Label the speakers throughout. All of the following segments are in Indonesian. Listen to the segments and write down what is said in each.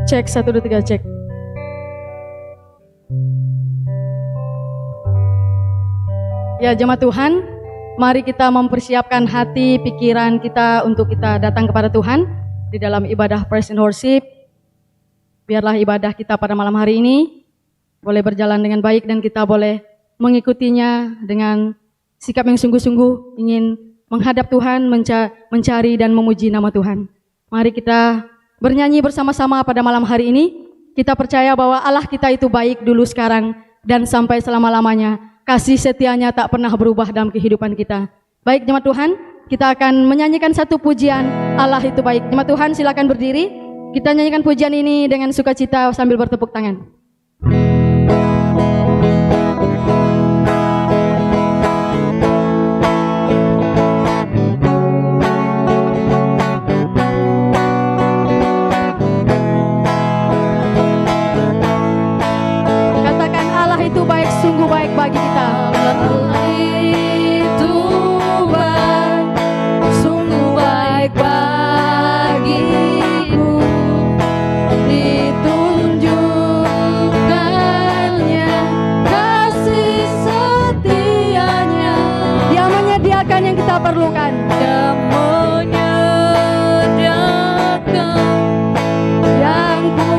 Speaker 1: Cek 1, 2, 3 cek. Ya jemaat Tuhan, mari kita mempersiapkan hati, pikiran kita untuk kita datang kepada Tuhan di dalam ibadah praise and worship. Biarlah ibadah kita pada malam hari ini boleh berjalan dengan baik dan kita boleh mengikutinya dengan sikap yang sungguh-sungguh ingin menghadap Tuhan, mencari dan memuji nama Tuhan. Mari kita bernyanyi bersama-sama pada malam hari ini. Kita percaya bahwa Allah kita itu baik dulu, sekarang, dan sampai selama-lamanya. Kasih setianya tak pernah berubah dalam kehidupan kita. Baik jemaat Tuhan, kita akan menyanyikan satu pujian, Allah itu baik. Jemaat Tuhan silakan berdiri. Kita nyanyikan pujian ini dengan sukacita sambil bertepuk tangan. Sungguh baik bagi kita.
Speaker 2: Allah itu baik, sungguh baik bagiku. Ditunjukkannya kasih setianya.
Speaker 1: Dia menyediakan yang kita perlukan.
Speaker 2: Dia menyediakan yang ku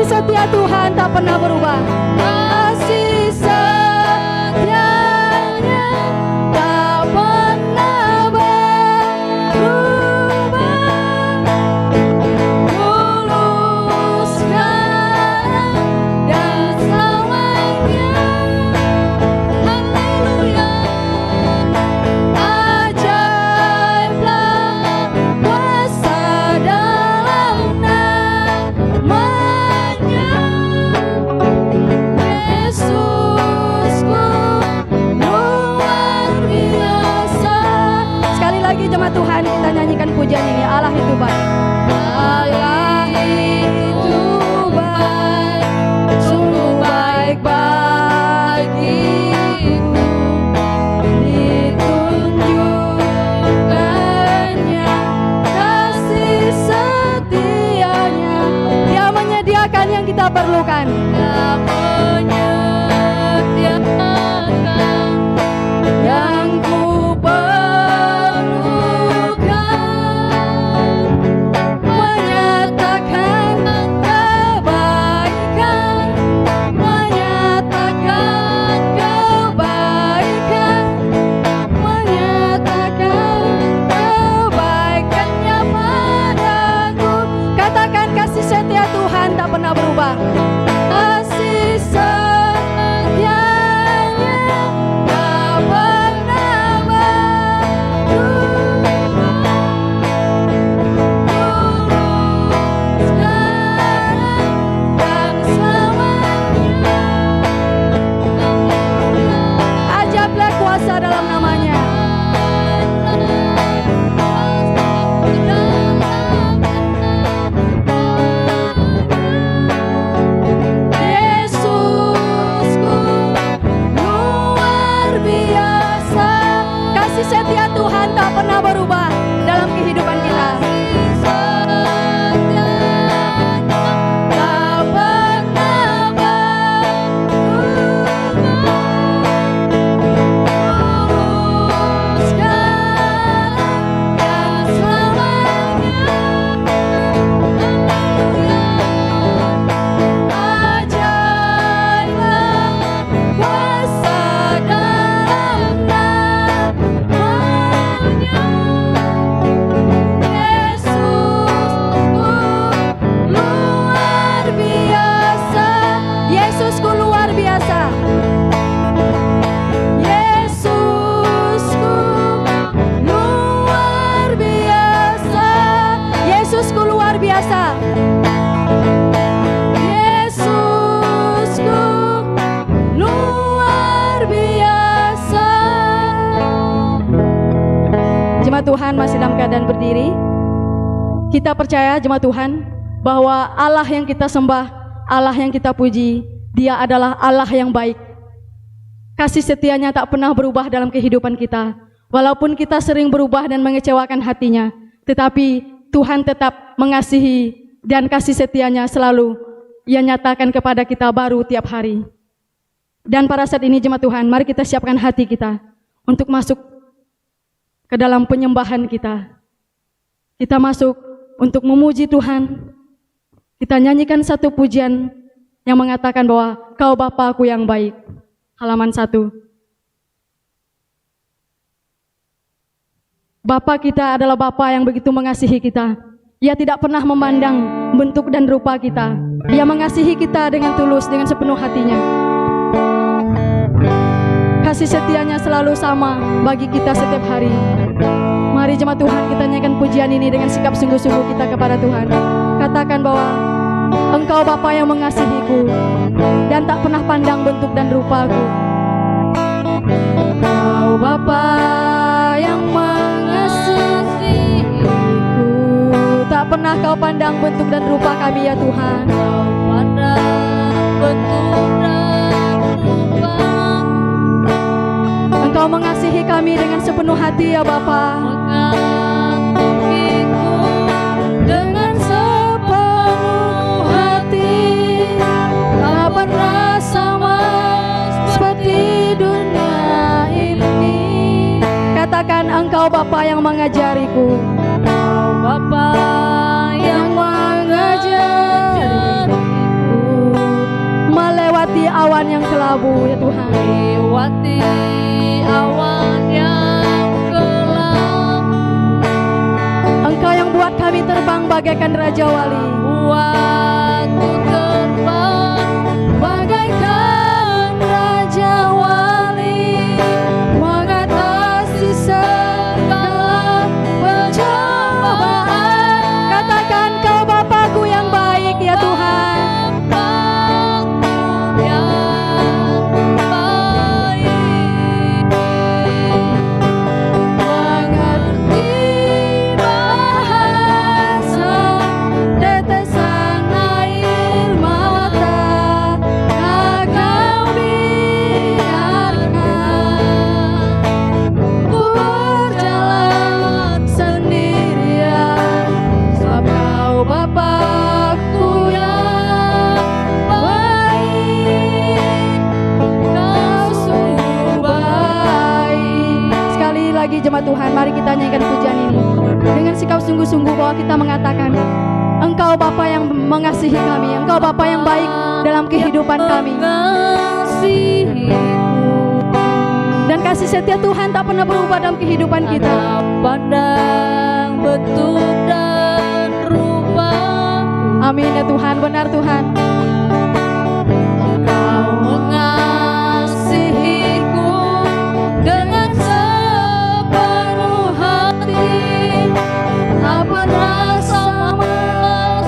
Speaker 1: setia Tuhan tak pernah berubah.
Speaker 2: Kasih setianya tak pernah berubah. Dulu, sekarang, dan selamanya. Haleluya. Ajaiblah kuasa dalam nama
Speaker 1: jemaat Tuhan, kita nyanyikan pujian ini. Allah itu baik.
Speaker 2: Allah itu baik, sungguh baik bagiku. Ditunjukkannya kasih setianya.
Speaker 1: Dia menyediakan yang kita perlukan.
Speaker 2: Dia menyediakan yang ku
Speaker 1: berubah.
Speaker 2: Kasih setianya tak pernah berubah. Dulu, sekarang, dan selamanya.
Speaker 1: Ajaiblah kuasa dalam namanya. Setia Tuhan tak pernah berubah dalam kehidupan kita.
Speaker 2: Tak pernah berubah. Sekarang dan selamanya. Ajaiblah kuasa dalam
Speaker 1: Yesusku luar biasa.
Speaker 2: Yesusku luar biasa.
Speaker 1: Yesusku luar biasa.
Speaker 2: Yesusku luar biasa.
Speaker 1: Jemaat Tuhan masih dalam keadaan berdiri. Kita percaya jemaat Tuhan bahwa Allah yang kita sembah, Allah yang kita puji, Dia adalah Allah yang baik. Kasih setianya tak pernah berubah dalam kehidupan kita. Walaupun kita sering berubah dan mengecewakan hatinya, tetapi Tuhan tetap mengasihi dan kasih setianya selalu Ia nyatakan kepada kita baru tiap hari. Dan pada saat ini jemaat Tuhan, mari kita siapkan hati kita untuk masuk ke dalam penyembahan kita. Kita masuk untuk memuji Tuhan. Kita nyanyikan satu pujian yang mengatakan bahwa Kau Bapa-Ku yang baik. Halaman 1. Bapa kita adalah Bapa yang begitu mengasihi kita. Ia tidak pernah memandang bentuk dan rupa kita. Ia mengasihi kita dengan tulus, dengan sepenuh hatinya. Kasih setianya selalu sama bagi kita setiap hari. Mari jemaat Tuhan, kita nyanyikan pujian ini dengan sikap sungguh-sungguh kita kepada Tuhan. Katakan bahwa Engkau Bapa yang mengasihiku dan tak pernah pandang bentuk dan rupaku. Engkau Bapa yang mengasihiku, tak pernah Kau pandang bentuk dan rupa kami ya Tuhan.
Speaker 2: Kau pandang bentuk dan rupa,
Speaker 1: Engkau mengasihi kami dengan sepenuh hati ya Bapa.
Speaker 2: mengasihiku dengan sepenuh hati. Tak pernah sama seperti dunia ini.
Speaker 1: Katakan Engkau Bapa yang mengajariku.
Speaker 2: Kau Bapa yang mengajariku
Speaker 1: Melewati awan yang kelabu ya Tuhan.
Speaker 2: lewati awan yang gelap.
Speaker 1: Engkau yang buat kami terbang bagaikan Raja Wali.
Speaker 2: Buatku terbang bagaikan Raja Wali, mengatasi segala pencobaan.
Speaker 1: Katakan Kau Bapa-Ku yang baik ya Tuhan.
Speaker 2: Bapa-Ku yang baik, mengerti bahasa tetesan air mata. Tak Kau biarkan ku berjalan sendirian, sebab Kau Bapa-Ku yang baik. Kau sungguh baik.
Speaker 1: Sekali lagi jemaat Tuhan, mari kita nyanyikan pujian ini dengan sikap sungguh-sungguh bahwa kita mengatakan Engkau Bapa yang mengasihi kami, Engkau Bapa yang baik dalam kehidupan kami.
Speaker 2: Mengasihiku,
Speaker 1: Dan kasih setia Tuhan tak pernah berubah dalam kehidupan kita.
Speaker 2: tak pandang bentuk dan rupa.
Speaker 1: Amin ya Tuhan, benar Tuhan.
Speaker 2: Kau mengasihiku dengan sepenuh hati. Tak pernah sama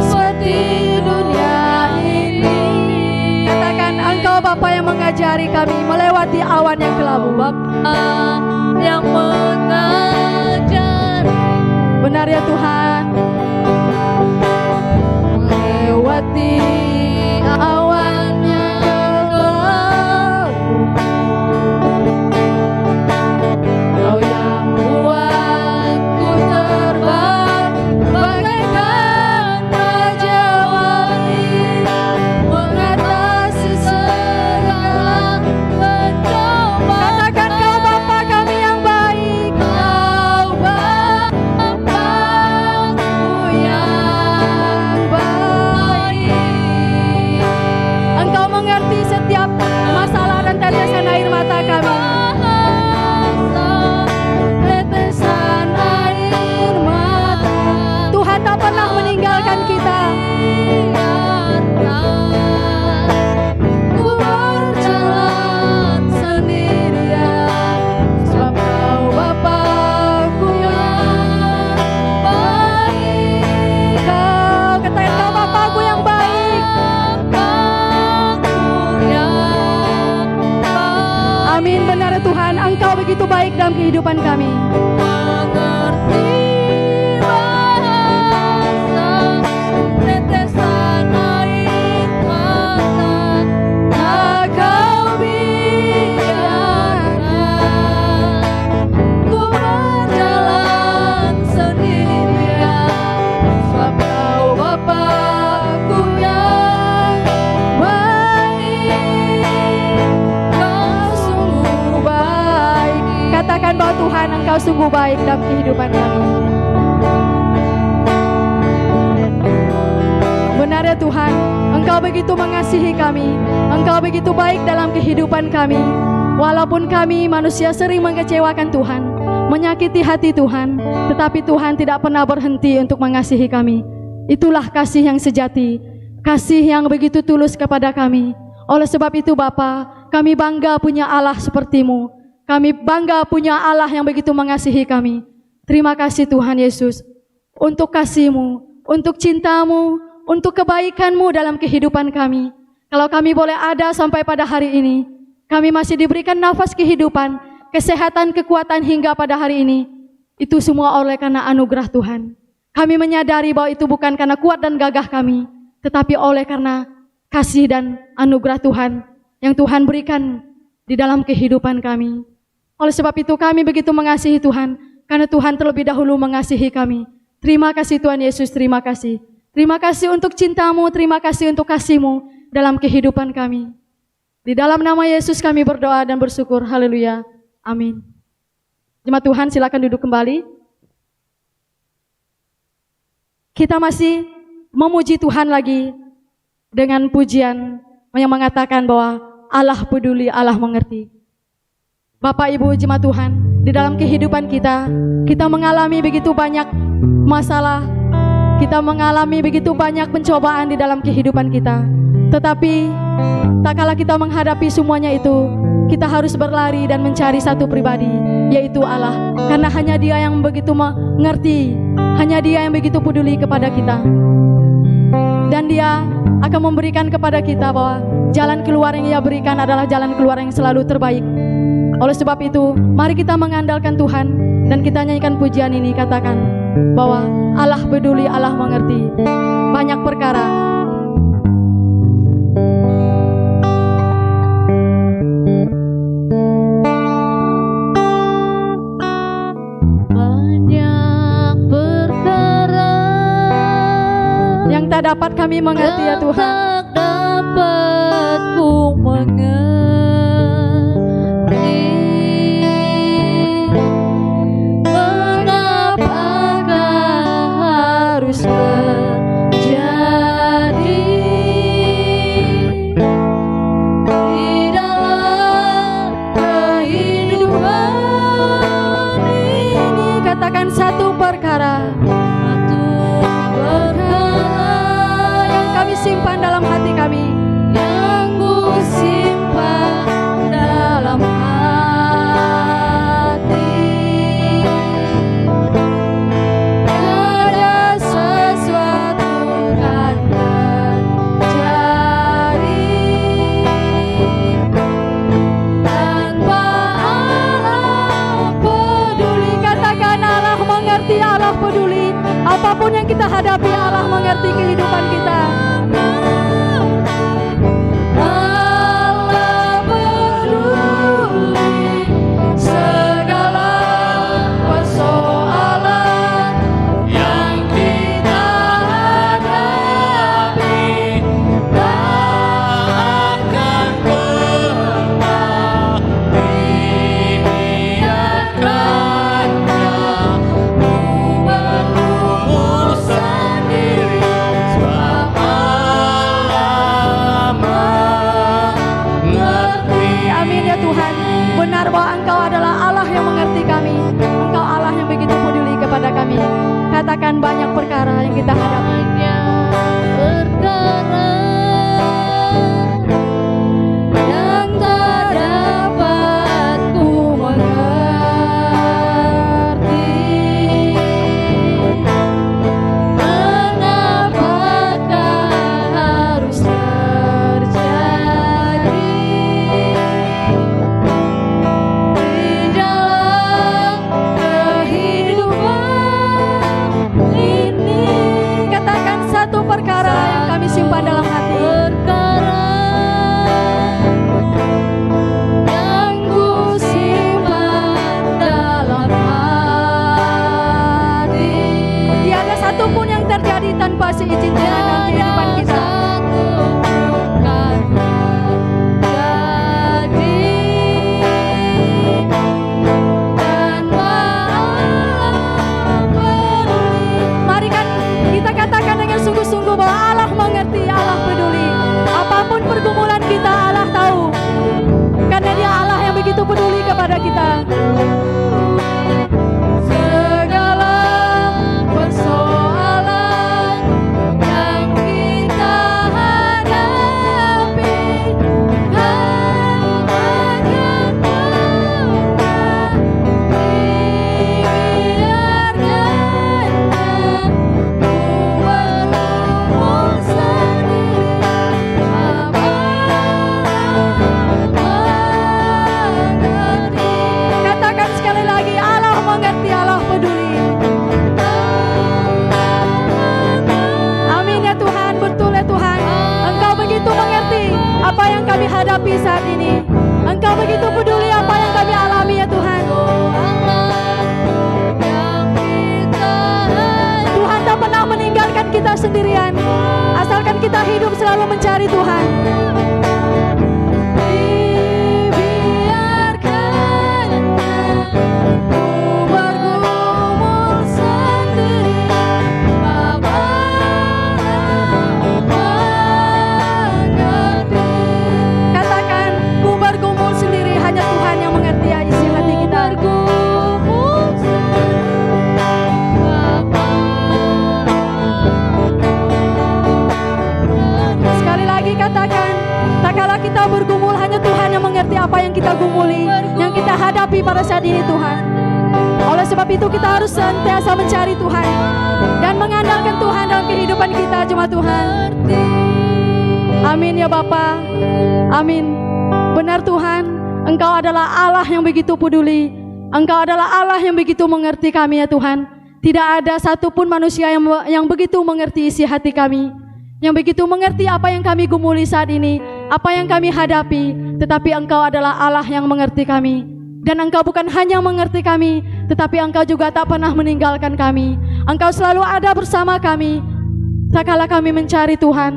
Speaker 2: seperti dunia ini.
Speaker 1: Katakan Engkau Bapa yang mengajari kami melewati awan yang kelabu.
Speaker 2: Bapa yang mengajar,
Speaker 1: Benar ya Tuhan.
Speaker 2: melewati awan yang gelap. Kau yang buatku terbang bagaikan Raja Wali, mengatasi segala pencobaan.
Speaker 1: Katakan Kau Bapa kami yang baik.
Speaker 2: Kau Bapa-Ku yang baik,
Speaker 1: Amin. Benar Tuhan, Engkau begitu baik dalam kehidupan kami.
Speaker 2: Mengerti bahasa tetesan air mata, tak kau biarkan ku berjalan sendirian, sebab kau Bapa-Ku yang baik, kau sungguh baik.
Speaker 1: Katakan bahwa Tuhan, Engkau sungguh baik dalam kehidupan kami. Benar ya Tuhan, Engkau begitu mengasihi kami, Engkau begitu baik dalam kehidupan kami. Walaupun kami manusia sering mengecewakan Tuhan, menyakiti hati Tuhan, tetapi Tuhan tidak pernah berhenti untuk mengasihi kami. Itulah kasih yang sejati, kasih yang begitu tulus kepada kami. Oleh sebab itu Bapa, kami bangga punya Allah seperti-Mu. Kami bangga punya Allah yang begitu mengasihi kami. Terima kasih Tuhan Yesus, untuk kasih-Mu, untuk cinta-Mu, untuk kebaikan-Mu dalam kehidupan kami. Kalau kami boleh ada sampai pada hari ini, kami masih diberikan nafas kehidupan, kesehatan, kekuatan hingga pada hari ini. Itu semua oleh karena anugerah Tuhan. Kami menyadari bahwa itu bukan karena kuat dan gagah kami, tetapi oleh karena kasih dan anugerah Tuhan yang Tuhan berikan di dalam kehidupan kami. Oleh sebab itu kami begitu mengasihi Tuhan, karena Tuhan terlebih dahulu mengasihi kami. Terima kasih Tuhan Yesus, terima kasih. Terima kasih untuk cinta-Mu, terima kasih untuk kasih-Mu dalam kehidupan kami. Di dalam nama Yesus kami berdoa dan bersyukur. Haleluya. Amin. Jemaat Tuhan silakan duduk kembali. Kita masih memuji Tuhan lagi dengan pujian yang mengatakan bahwa Allah peduli, Allah mengerti. Bapak Ibu jemaat Tuhan, di dalam kehidupan kita mengalami begitu banyak masalah, kita mengalami begitu banyak pencobaan di dalam kehidupan kita. Tetapi tak kala kita menghadapi semuanya itu, kita harus berlari dan mencari satu pribadi, yaitu Allah. Karena hanya Dia yang begitu mengerti, hanya Dia yang begitu peduli kepada kita. Dan Dia akan memberikan kepada kita bahwa jalan keluar yang Ia berikan adalah jalan keluar yang selalu terbaik. Oleh sebab itu, mari kita mengandalkan Tuhan dan kita nyanyikan pujian ini, katakan bahwa Allah peduli, Allah mengerti banyak perkara.
Speaker 2: Banyak perkara
Speaker 1: yang tak dapat kami mengerti ya Tuhan.
Speaker 2: Tak dapat ku mengerti.
Speaker 1: Satu perkara yang kami simpan dalam hati kami,
Speaker 2: yang ku simpan dalam hati. Ada sesuatu kan terjadi tanpa Allah peduli.
Speaker 1: Katakan Allah mengerti, Allah peduli. Apapun yang kita hadapi, Allah mengerti kehidupan kita.
Speaker 2: Allah peduli segala persoalan yang kita hadapi. Tak akan pernah dibiarkannya berumur sendiri, sebab Allah mengerti.
Speaker 1: Amin ya Tuhan. Benar bahwa Engkau adalah Allah yang mengerti kami. Engkau Allah yang begitu peduli kepada kami. Katakan banyak perkara yang kita hadapi.
Speaker 2: Perkara yang tak dapat ku mengerti. Mengapakah harus terjadi?
Speaker 1: kita. Segala persoalan yang kita hadapi, Kau akan pernah dibiarkannya. Ku bergumul sendiri, katakan sekali lagi, Allah mengerti, Allah peduli. Amin ya Tuhan, betul ya Tuhan. Engkau begitu mengerti apa yang kami hadapi saat ini. Engkau begitu peduli apa yang kami alami ya Tuhan. Tuhan tak pernah meninggalkan kita sendirian, asalkan kita hidup selalu mencari Tuhan. Katakan, ku bergumul sendiri, hanya Tuhan yang mengerti isi hati kita. Sekali lagi katakan, tak kala kita bergumul, hanya Tuhan yang mengerti apa yang kita gumuli, yang kita hadapi pada saat ini Tuhan. Oleh sebab itu kita harus senantiasa mencari Tuhan dan mengandalkan Tuhan dalam kehidupan kita, jemaat Tuhan. Amin ya Bapa. Amin. Benar Tuhan, Engkau adalah Allah yang begitu peduli. Engkau adalah Allah yang begitu mengerti kami ya Tuhan. Tidak ada satupun manusia yang begitu mengerti isi hati kami, yang begitu mengerti apa yang kami gumuli saat ini, apa yang kami hadapi. Tetapi Engkau adalah Allah yang mengerti kami. Dan Engkau bukan hanya mengerti kami, tetapi Engkau juga tak pernah meninggalkan kami. Engkau selalu ada bersama kami tak kala kami mencari Tuhan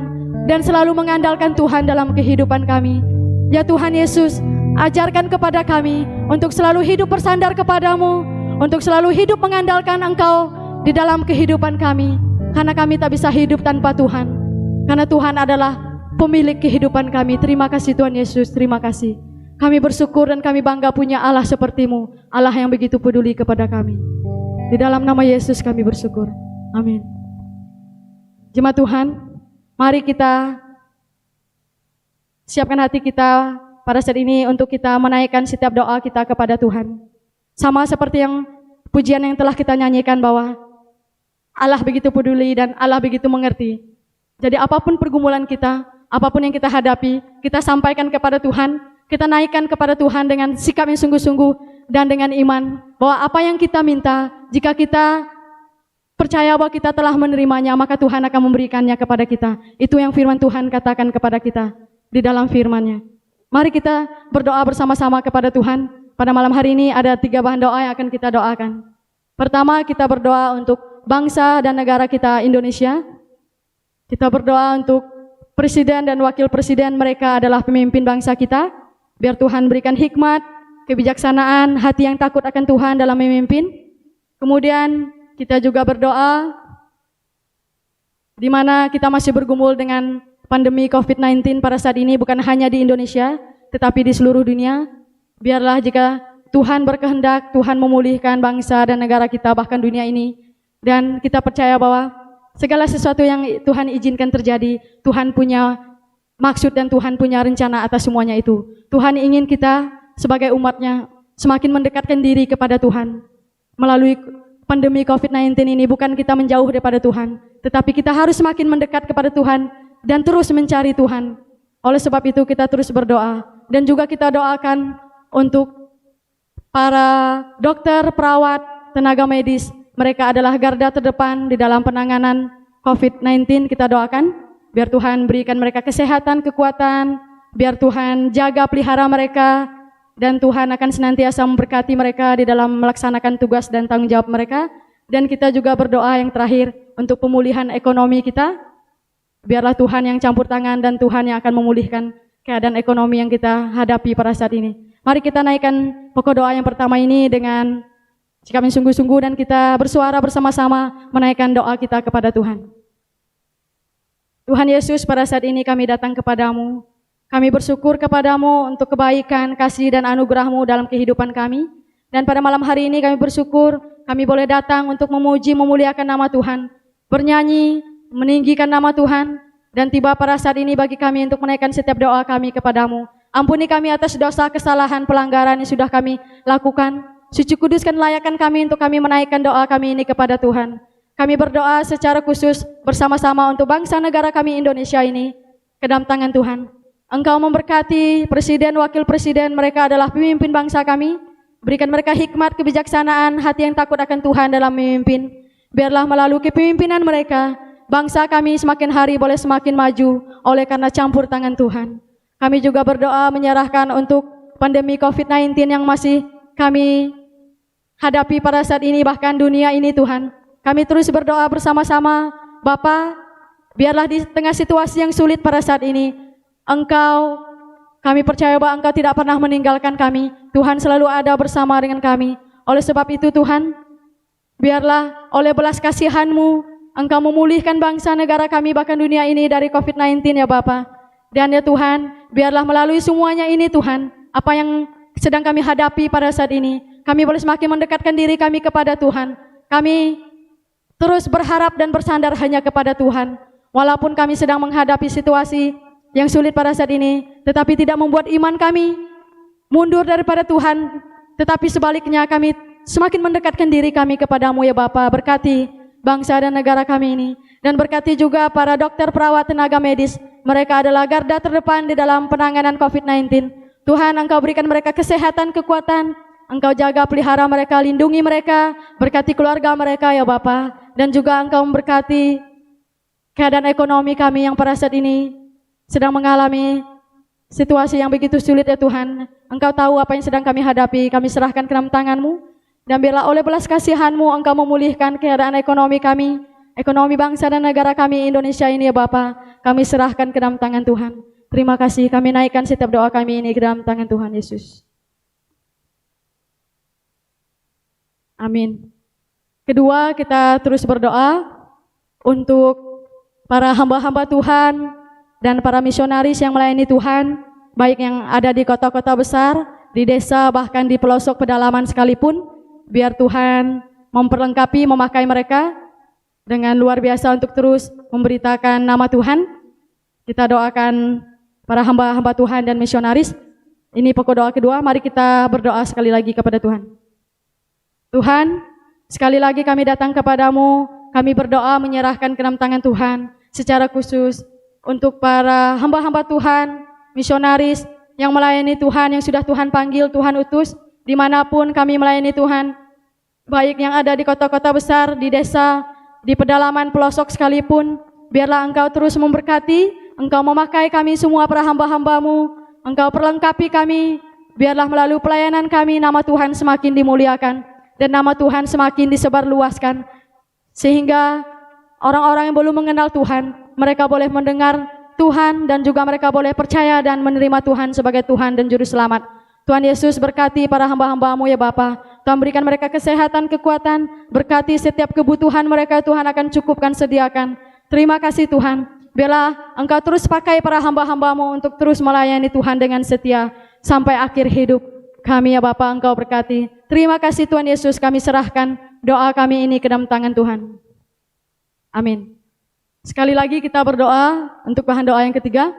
Speaker 1: dan selalu mengandalkan Tuhan dalam kehidupan kami. Ya Tuhan Yesus, ajarkan kepada kami untuk selalu hidup bersandar kepadamu, untuk selalu hidup mengandalkan Engkau di dalam kehidupan kami. Karena kami tak bisa hidup tanpa Tuhan, karena Tuhan adalah pemilik kehidupan kami. Terima kasih Tuhan Yesus, terima kasih. Kami bersyukur dan kami bangga punya Allah seperti-Mu, Allah yang begitu peduli kepada kami. Di dalam nama Yesus kami bersyukur. Amin. Jemaat Tuhan, mari kita siapkan hati kita pada saat ini untuk kita menaikkan setiap doa kita kepada Tuhan. Sama seperti yang pujian yang telah kita nyanyikan, bahwa Allah begitu peduli dan Allah begitu mengerti. Jadi apapun pergumulan kita, apapun yang kita hadapi, kita sampaikan kepada Tuhan. Kita naikkan kepada Tuhan dengan sikap yang sungguh-sungguh dan dengan iman, bahwa apa yang kita minta, jika kita percaya bahwa kita telah menerimanya, maka Tuhan akan memberikannya kepada kita. Itu yang firman Tuhan katakan kepada kita di dalam firman-Nya. Mari kita berdoa bersama-sama kepada Tuhan. Pada malam hari ini ada 3 bahan doa yang akan kita doakan. Pertama, kita berdoa untuk bangsa dan negara kita Indonesia. Kita berdoa untuk presiden dan wakil presiden, mereka adalah pemimpin bangsa kita. Biar Tuhan berikan hikmat, kebijaksanaan, hati yang takut akan Tuhan dalam memimpin. Kemudian kita juga berdoa di mana kita masih bergumul dengan pandemi COVID-19 pada saat ini, bukan hanya di Indonesia, tetapi di seluruh dunia. Biarlah jika Tuhan berkehendak, Tuhan memulihkan bangsa dan negara kita, bahkan dunia ini. Dan kita percaya bahwa segala sesuatu yang Tuhan izinkan terjadi, Tuhan punya maksud dan Tuhan punya rencana atas semuanya itu. Tuhan ingin kita sebagai umatnya semakin mendekatkan diri kepada Tuhan. Melalui pandemi COVID-19 ini bukan kita menjauh daripada Tuhan, tetapi kita harus semakin mendekat kepada Tuhan dan terus mencari Tuhan. Oleh sebab itu kita terus berdoa. Dan juga kita doakan untuk para dokter, perawat, tenaga medis. Mereka adalah garda terdepan di dalam penanganan COVID-19. Kita doakan biar Tuhan berikan mereka kesehatan, kekuatan, biar Tuhan jaga pelihara mereka, dan Tuhan akan senantiasa memberkati mereka di dalam melaksanakan tugas dan tanggung jawab mereka. Dan kita juga berdoa yang terakhir untuk pemulihan ekonomi kita. Biarlah Tuhan yang campur tangan dan Tuhan yang akan memulihkan keadaan ekonomi yang kita hadapi pada saat ini. Mari kita naikkan pokok doa yang pertama ini dengan sikap yang sungguh-sungguh, dan kita bersuara bersama-sama menaikkan doa kita kepada Tuhan. Tuhan Yesus, pada saat ini kami datang kepadamu. Kami bersyukur kepadamu untuk kebaikan, kasih, dan anugerah-Mu dalam kehidupan kami. Dan pada malam hari ini kami bersyukur kami boleh datang untuk memuji, memuliakan nama Tuhan, bernyanyi, meninggikan nama Tuhan, dan tiba pada saat ini bagi kami untuk menaikkan setiap doa kami kepadamu. Ampuni kami atas dosa, kesalahan, pelanggaran yang sudah kami lakukan. Suci kuduskan, layakkan kami untuk kami menaikkan doa kami ini kepada Tuhan. Kami berdoa secara khusus bersama-sama untuk bangsa negara kami Indonesia ini ke dalam tangan Tuhan. Engkau memberkati presiden, wakil presiden, mereka adalah pemimpin bangsa kami. Berikan mereka hikmat, kebijaksanaan, hati yang takut akan Tuhan dalam memimpin. Biarlah melalui kepemimpinan mereka, bangsa kami semakin hari boleh semakin maju oleh karena campur tangan Tuhan. Kami juga berdoa menyerahkan untuk pandemi COVID-19 yang masih kami hadapi pada saat ini, bahkan dunia ini Tuhan. Kami terus berdoa bersama-sama, Bapa, biarlah di tengah situasi yang sulit pada saat ini, kami percaya bahwa Engkau tidak pernah meninggalkan kami. Tuhan selalu ada bersama dengan kami. Oleh sebab itu Tuhan, biarlah oleh belas kasihan-Mu, Engkau memulihkan bangsa negara kami bahkan dunia ini dari COVID-19 ya Bapa. Dan ya Tuhan, biarlah melalui semuanya ini Tuhan, apa yang sedang kami hadapi pada saat ini, kami boleh semakin mendekatkan diri kami kepada Tuhan. Kami terus berharap dan bersandar hanya kepada Tuhan. Walaupun kami sedang menghadapi situasi yang sulit pada saat ini, tetapi tidak membuat iman kami mundur daripada Tuhan, tetapi sebaliknya kami semakin mendekatkan diri kami kepadamu ya Bapa. Berkati bangsa dan negara kami ini, dan berkati juga para dokter, perawat, tenaga medis. Mereka adalah garda terdepan di dalam penanganan COVID-19. Tuhan, Engkau berikan mereka kesehatan, kekuatan. Engkau jaga, pelihara mereka, lindungi mereka, berkati keluarga mereka ya Bapa. Dan juga Engkau memberkati keadaan ekonomi kami yang pada saat ini sedang mengalami situasi yang begitu sulit ya Tuhan. Engkau tahu apa yang sedang kami hadapi, kami serahkan ke dalam tangan-Mu. Dan biarlah oleh belas kasihan-Mu Engkau memulihkan keadaan ekonomi kami, ekonomi bangsa dan negara kami Indonesia ini ya Bapa. Kami serahkan ke dalam tangan Tuhan. Terima kasih, kami naikkan setiap doa kami ini ke dalam tangan Tuhan Yesus. Amin. Kedua, kita terus berdoa untuk para hamba-hamba Tuhan dan para misionaris yang melayani Tuhan, baik yang ada di kota-kota besar, di desa, bahkan di pelosok pedalaman sekalipun. Biar Tuhan memperlengkapi, memakai mereka dengan luar biasa untuk terus memberitakan nama Tuhan. Kita doakan para hamba-hamba Tuhan dan misionaris. Ini pokok doa kedua, mari kita berdoa sekali lagi kepada Tuhan. Tuhan, sekali lagi kami datang kepadamu, kami berdoa menyerahkan ke dalam tangan Tuhan, secara khusus untuk para hamba-hamba Tuhan, misionaris yang melayani Tuhan, yang sudah Tuhan panggil, Tuhan utus, dimanapun kami melayani Tuhan, baik yang ada di kota-kota besar, di desa, di pedalaman pelosok sekalipun, biarlah Engkau terus memberkati, Engkau memakai kami semua para hamba-hamba-Mu, Engkau perlengkapi kami, biarlah melalui pelayanan kami nama Tuhan semakin dimuliakan, dan nama Tuhan semakin disebarluaskan, sehingga orang-orang yang belum mengenal Tuhan, mereka boleh mendengar Tuhan dan juga mereka boleh percaya dan menerima Tuhan sebagai Tuhan dan Juru Selamat. Tuhan Yesus berkati para hamba-hamba-Mu ya Bapa. Tuhan berikan mereka kesehatan, kekuatan, berkati setiap kebutuhan mereka Tuhan akan cukupkan, sediakan. Terima kasih Tuhan. Biarlah Engkau terus pakai para hamba-hamba-Mu untuk terus melayani Tuhan dengan setia sampai akhir hidup kami ya Bapa. Engkau berkati. Terima kasih Tuhan Yesus, kami serahkan doa kami ini ke dalam tangan Tuhan. Amin. Sekali lagi kita berdoa untuk bahan doa yang ketiga.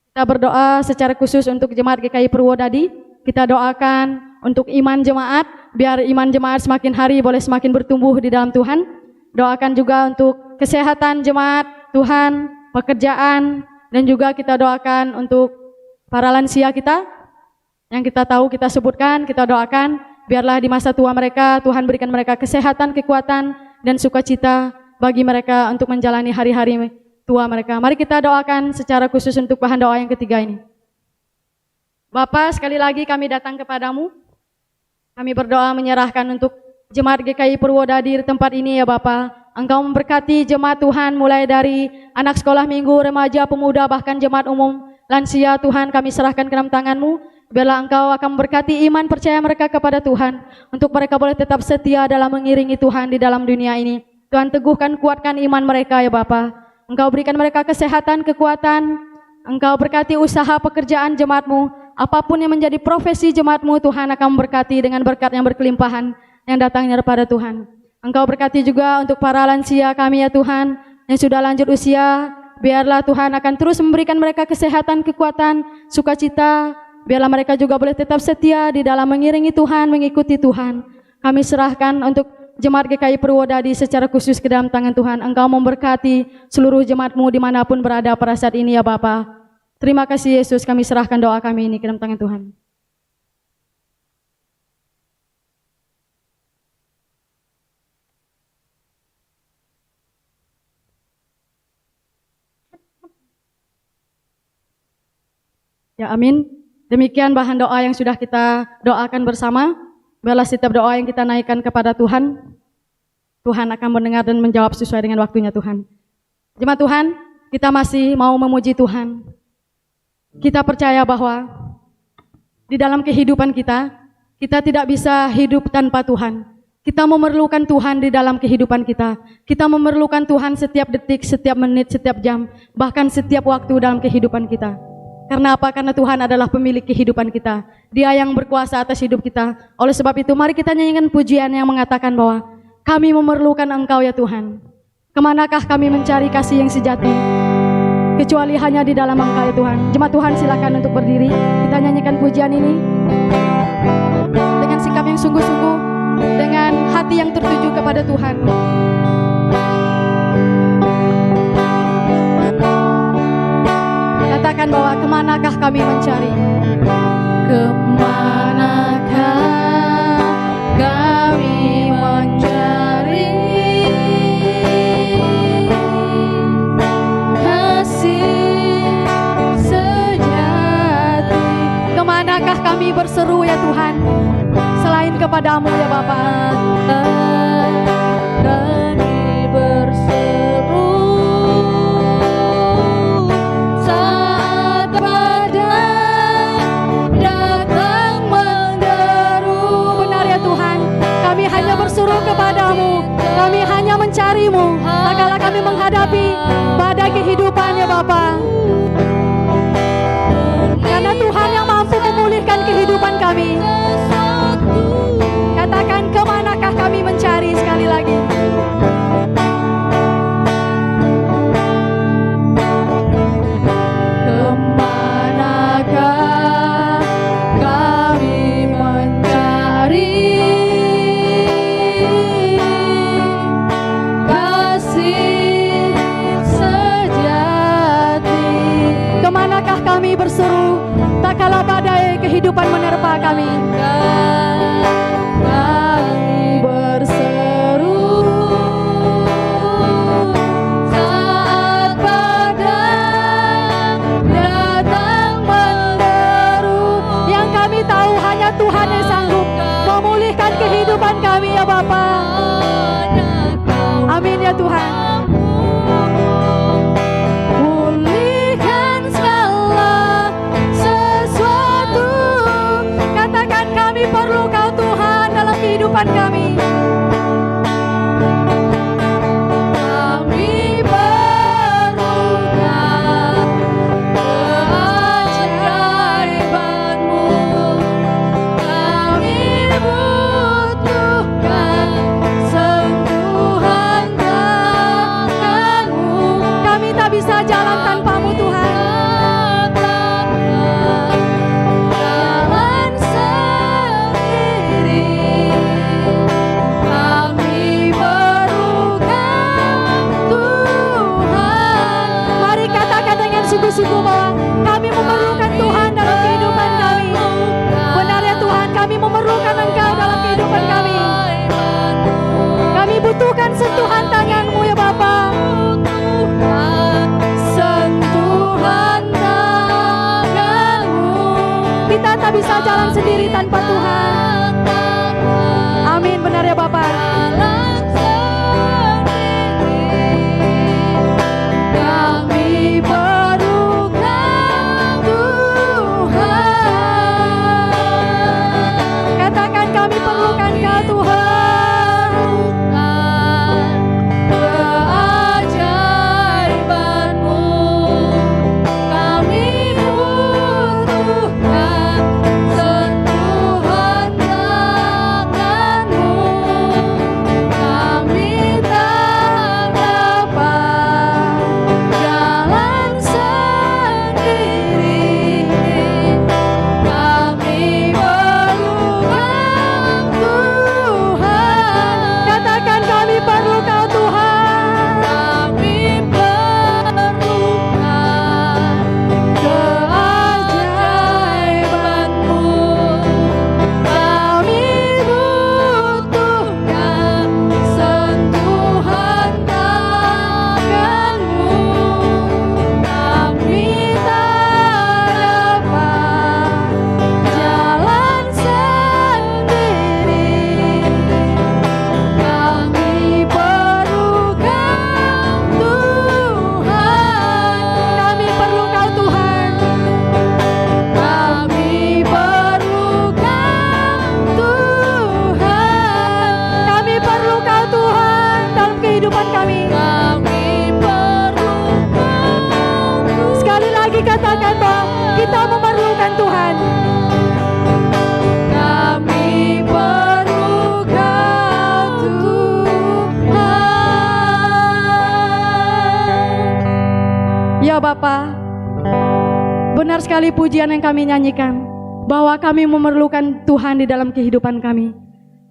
Speaker 1: Kita berdoa secara khusus untuk Jemaat GKI Purwodadi. Kita doakan untuk iman jemaat, biar iman jemaat semakin hari boleh semakin bertumbuh di dalam Tuhan. Doakan juga untuk kesehatan jemaat, Tuhan, pekerjaan, dan juga kita doakan untuk para lansia kita, yang kita tahu kita sebutkan, kita doakan, biarlah di masa tua mereka, Tuhan berikan mereka kesehatan, kekuatan, dan sukacita bagi mereka untuk menjalani hari-hari tua mereka. Mari kita doakan secara khusus untuk bahan doa yang ketiga ini. Bapa, sekali lagi kami datang kepadamu. Kami berdoa menyerahkan untuk Jemaat GKI Purwodadi di tempat ini ya Bapa. Engkau memberkati jemaat Tuhan mulai dari anak sekolah minggu, remaja, pemuda, bahkan jemaat umum, lansia. Tuhan kami serahkan ke dalam tangan-Mu. Biarlah Engkau akan memberkati iman percaya mereka kepada Tuhan. Untuk mereka boleh tetap setia dalam mengiringi Tuhan di dalam dunia ini. Tuhan teguhkan, kuatkan iman mereka ya Bapa. Engkau berikan mereka kesehatan, kekuatan, Engkau berkati usaha pekerjaan jemaat-Mu, apapun yang menjadi profesi jemaat-Mu, Tuhan akan memberkati dengan berkat yang berkelimpahan yang datangnya daripada Tuhan. Engkau berkati juga untuk para lansia kami ya Tuhan, yang sudah lanjut usia, biarlah Tuhan akan terus memberikan mereka kesehatan, kekuatan, sukacita, biarlah mereka juga boleh tetap setia di dalam mengiringi Tuhan, mengikuti Tuhan. Kami serahkan untuk Jemaat GKI Purwodadi secara khusus ke dalam tangan Tuhan. Engkau memberkati seluruh jemaat-Mu dimanapun berada pada saat ini ya Bapa. Terima kasih Yesus, kami serahkan doa kami ini ke dalam tangan Tuhan. Ya amin. Demikian bahan doa yang sudah kita doakan bersama. Biarlah setiap doa yang kita naikkan kepada Tuhan, Tuhan akan mendengar dan menjawab sesuai dengan waktunya Tuhan. Jemaat Tuhan, kita masih mau memuji Tuhan. Kita percaya bahwa di dalam kehidupan kita tidak bisa hidup tanpa Tuhan. Kita memerlukan Tuhan di dalam kehidupan kita. Kita memerlukan Tuhan setiap detik, setiap menit, setiap jam, bahkan setiap waktu dalam kehidupan kita. Karena apa? Karena Tuhan adalah pemilik kehidupan kita. Dia yang berkuasa atas hidup kita. Oleh sebab itu, mari kita nyanyikan pujian yang mengatakan bahwa kami memerlukan Engkau ya Tuhan. Kemanakah kami mencari kasih yang sejati? Kecuali hanya di dalam Engkau ya Tuhan. Jemaat Tuhan silakan untuk berdiri. Kita nyanyikan pujian ini dengan sikap yang sungguh-sungguh, dengan hati yang tertuju kepada Tuhan. Katakan bahwa kemanakah kami mencari?
Speaker 2: Kemanakah kami mencari kasih sejati?
Speaker 1: Kemanakah kami berseru ya Tuhan, selain kepada-Mu ya Bapa?
Speaker 2: Kami berseru saat badai datang menderu.
Speaker 1: Benar ya Tuhan, kami hanya berseru kepada-Mu, kami hanya mencari-Mu, tak kala kami menghadapi badai kehidupan ya Bapa. Karena Tuhan yang mampu memulihkan kehidupan kami. Katakan kemanakah kami mencari sekali lagi.
Speaker 2: Kemanakah kami mencari kasih sejati?
Speaker 1: Kemanakah kami berseru tak kala badai kehidupan menerpa kami?
Speaker 2: Kami berseru saat badai datang menderu.
Speaker 1: Yang kami tahu hanya Tuhan yang sanggup memulihkan kehidupan kami ya Bapa. Amin ya Tuhan.
Speaker 2: Pulihkan segala sesuatu.
Speaker 1: Katakan kami perlu Kau Tuhan dalam kehidupan kami.
Speaker 2: Kami perlukan keajaiban-Mu. Kami butuhkan sentuhan tangan-Mu.
Speaker 1: Kami tak bisa jalan tanpa-Mu Tuhan.
Speaker 2: Jalan sendiri. Kami perlukan Tuhan.
Speaker 1: Mari katakan dengan sungguh-sungguh bahwa kami memerlukan Tuhan dalam kehidupan kami. Benar ya Tuhan, kami memerlukan Engkau dalam kehidupan kami. Kami butuhkan sentuhan tangan-Mu ya Bapa.
Speaker 2: Sentuhan tangan-Mu.
Speaker 1: Kita tak bisa jalan sendiri tanpa Tuhan. Amin, benar ya Bapa.
Speaker 2: Jalan sendiri. Kami perlukan Tuhan.
Speaker 1: Katakan kami perlukan Kau Tuhan.
Speaker 2: Keajaiban-Mu. Kami
Speaker 1: Bapa. Benar sekali pujian yang kami nyanyikan, bahwa kami memerlukan Tuhan di dalam kehidupan kami.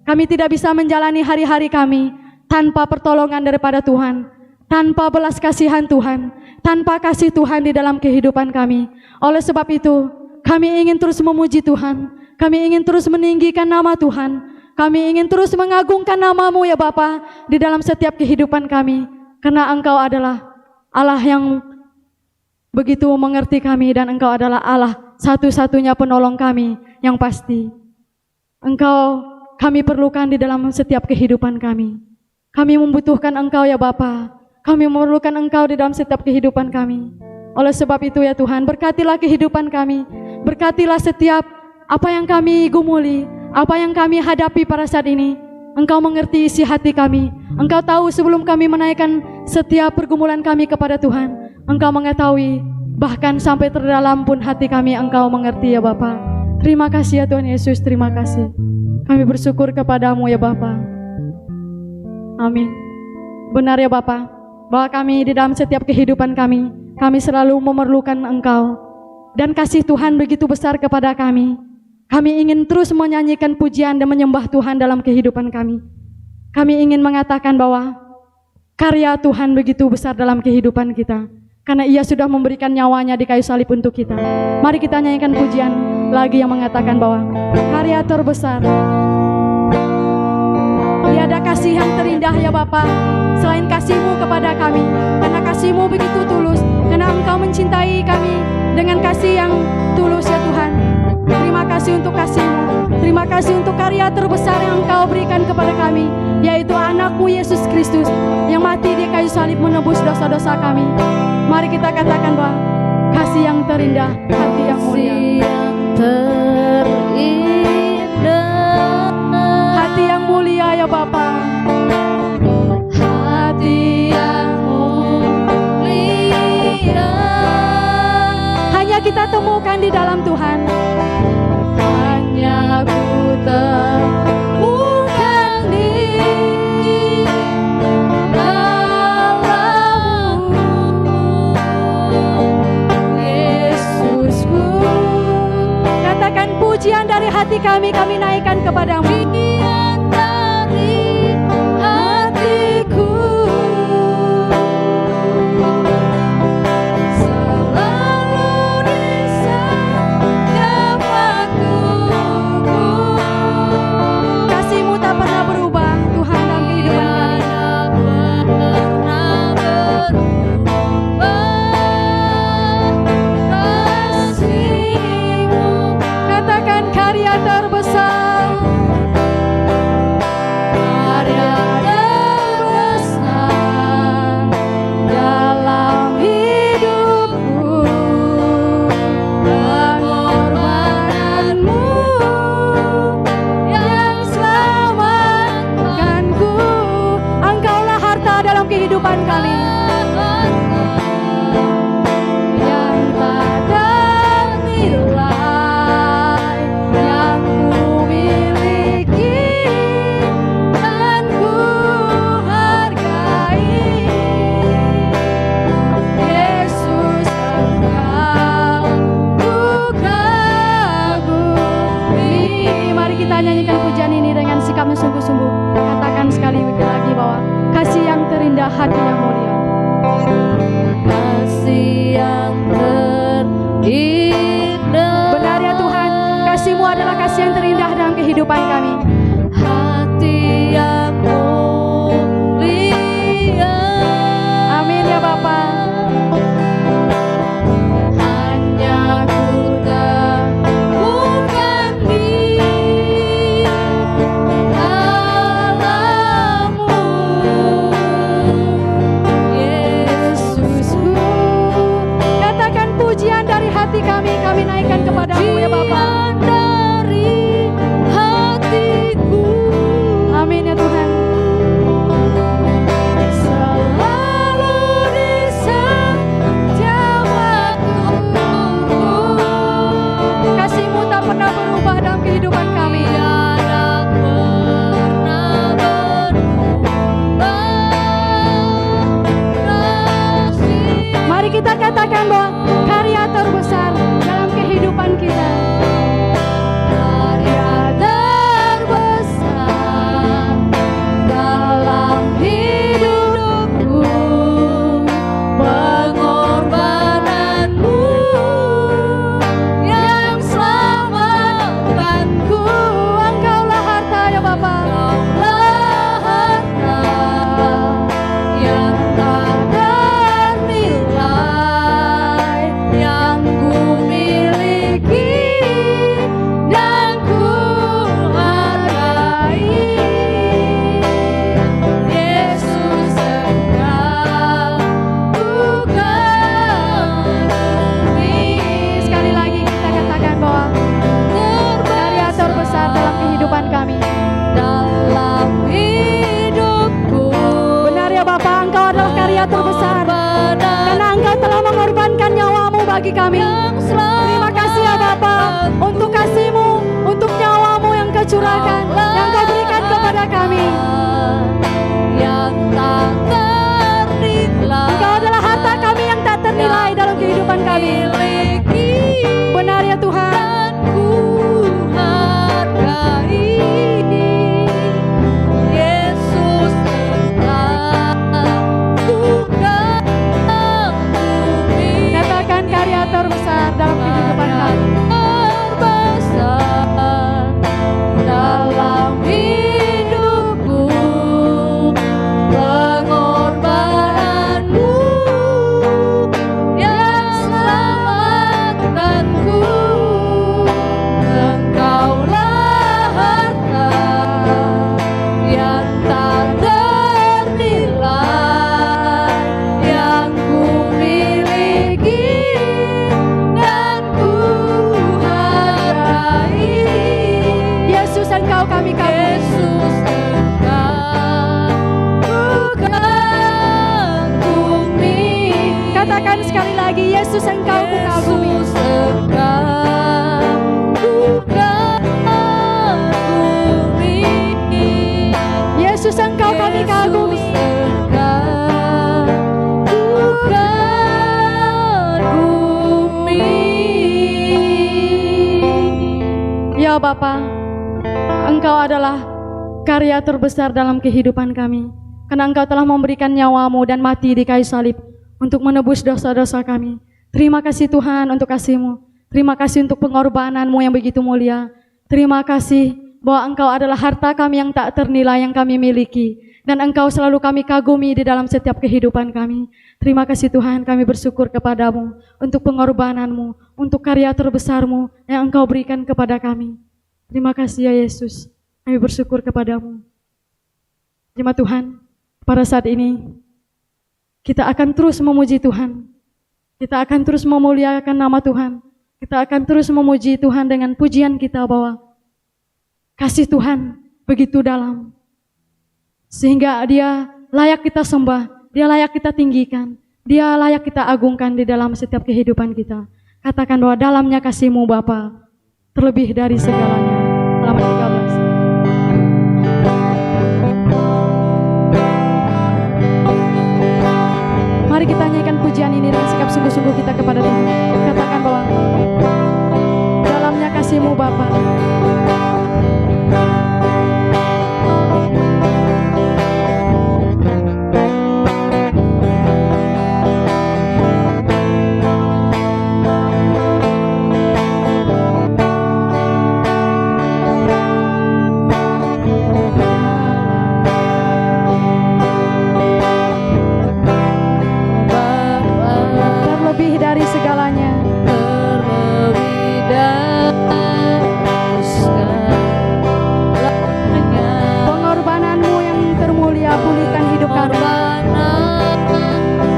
Speaker 1: Kami tidak bisa menjalani hari-hari kami tanpa pertolongan daripada Tuhan, tanpa belas kasihan Tuhan, tanpa kasih Tuhan di dalam kehidupan kami. Oleh sebab itu, kami ingin terus memuji Tuhan, kami ingin terus meninggikan nama Tuhan, kami ingin terus mengagungkan nama-Mu ya Bapa di dalam setiap kehidupan kami, karena Engkau adalah Allah yang begitu mengerti kami, dan Engkau adalah Allah satu-satunya penolong kami yang pasti. Engkau kami perlukan di dalam setiap kehidupan kami. Kami membutuhkan Engkau ya Bapa. Kami memerlukan Engkau di dalam setiap kehidupan kami. Oleh sebab itu ya Tuhan, berkatilah kehidupan kami. Berkatilah setiap apa yang kami gumuli, apa yang kami hadapi pada saat ini. Engkau mengerti isi hati kami. Engkau tahu sebelum kami menaikkan setiap pergumulan kami kepada Tuhan, Engkau mengetahui, bahkan sampai terdalam pun hati kami Engkau mengerti ya Bapa. Terima kasih ya Tuhan Yesus, terima kasih. Kami bersyukur kepadamu ya Bapa. Amin. Benar ya Bapa, bahwa kami di dalam setiap kehidupan kami selalu memerlukan Engkau. Dan kasih Tuhan begitu besar kepada kami. Kami ingin terus menyanyikan pujian dan menyembah Tuhan dalam kehidupan kami. Kami ingin mengatakan bahwa karya Tuhan begitu besar dalam kehidupan kita, karena Ia sudah memberikan nyawanya di kayu salib untuk kita. Mari kita nyanyikan pujian lagi yang mengatakan bahwa karya terbesar. Tiada kasih yang terindah ya Bapa selain kasih-Mu kepada kami, karena kasih-Mu begitu tulus, karena Engkau mencintai kami dengan kasih yang tulus ya Tuhan. Terima kasih untuk kasih-Mu, terima kasih untuk karya terbesar yang Engkau berikan kepada kami, yaitu anak-Mu Yesus Kristus yang mati di kayu salib menebus dosa-dosa kami. Mari kita katakan bahwa kasih yang terindah, hati yang mulia. Hati yang mulia ya Bapa.
Speaker 2: Hati yang mulia
Speaker 1: Hanya kita temukan di dalam Tuhan.
Speaker 2: hanya ku temukan di dalam-Mu, Yesusku.
Speaker 1: Katakan pujian dari hati kami naikkan kepadamu.
Speaker 2: Pujian dari hatiku selalu disanggapaku.
Speaker 1: Kasih-Mu tak pernah berubah Tuhan dalam kehidupan kami.
Speaker 2: Pernah berubah kasih-Mu.
Speaker 1: Katakan karya terbesar.
Speaker 2: Karya terbesar dalam hidupku, pengorbananmu yang selamatkanku.
Speaker 1: Engkaulah harta dalam kehidupan kami.
Speaker 2: Yang tak ternilai, yang ku miliki dan ku hargai. Yesus, Engkau ku kagumi.
Speaker 1: Mari kita nyanyikan pujian ini dengan sikap yang sungguh-sungguh. Katakan sekali lagi bahwa kasih yang terindah, hati yang mulia.
Speaker 2: Kasih yang terindah.
Speaker 1: Benar ya Tuhan, kasih-Mu adalah kasih yang terindah dalam kehidupan kami.
Speaker 2: Hati yang mulia.
Speaker 1: Amin ya Bapa.
Speaker 2: Hanya ku temukan di dalam-Mu, Yesusku.
Speaker 1: Katakan pujian dari hati kami naikkan kepadamu ya Bapa.
Speaker 2: Pujian dari hatiku
Speaker 1: bagi kami. Terima kasih ya Bapa untuk kasih-Mu, untuk nyawa-Mu yang Kau curahkan, yang Kau berikan kepada kami.
Speaker 2: yang tak ternilai.
Speaker 1: Engkau adalah harta kami yang tak ternilai dalam kehidupan kami. Benar ya Tuhan.
Speaker 2: Ku hargai Yesus, Engkau ku kagumi.
Speaker 1: Katakan karya terbesar dalam kehidupan kami.
Speaker 2: Terbesar dalam hidupku, pengorbananmu yang selamatkanku. Engkaulah harta yang tak ternilai, yang ku miliki dan ku hargai.
Speaker 1: Yesus, Engkau kami kagumi.
Speaker 2: Yesus, Engkau ku kagumi.
Speaker 1: Katakan sekali lagi, Yesus Engkau ku kagumi.
Speaker 2: Yesus, Engkau ku kagumi.
Speaker 1: Yesus Engkau kami kagumi.
Speaker 2: Yesus, Engkau ku kagumi.
Speaker 1: Ya Bapa, Engkau adalah karya terbesar dalam kehidupan kami. Karena Engkau telah memberikan nyawa-Mu dan mati di kayu salib untuk menebus dosa-dosa kami. Terima kasih Tuhan untuk kasih-Mu. Terima kasih untuk pengorbanan-Mu yang begitu mulia. Terima kasih bahwa Engkau adalah harta kami yang tak ternilai yang kami miliki. Dan Engkau selalu kami kagumi di dalam setiap kehidupan kami. Terima kasih Tuhan, kami bersyukur kepada-Mu untuk pengorbanan-Mu, untuk karya terbesar-Mu yang Engkau berikan kepada kami. Terima kasih ya Yesus, kami bersyukur kepada-Mu. Jemaat Tuhan, pada saat ini kita akan terus memuji Tuhan. Kita akan terus memuliakan nama Tuhan. Kita akan terus memuji Tuhan dengan pujian kita bahwa kasih Tuhan begitu dalam. Sehingga Dia layak kita sembah, Dia layak kita tinggikan, Dia layak kita agungkan di dalam setiap kehidupan kita. Katakan bahwa dalamnya kasih-Mu Bapa terlebih dari segalanya. Halaman 13. Mari kita nyanyikan pujian ini dengan sikap sungguh-sungguh kita kepada Tuhan. Katakan bahwa dalamnya kasih-Mu Bapa. Terlebih dari segalanya.
Speaker 2: Terlebih dari segalanya.
Speaker 1: Pengorbanan-Mu yang termulia pulihkan hidup kami.
Speaker 2: Pengorbanan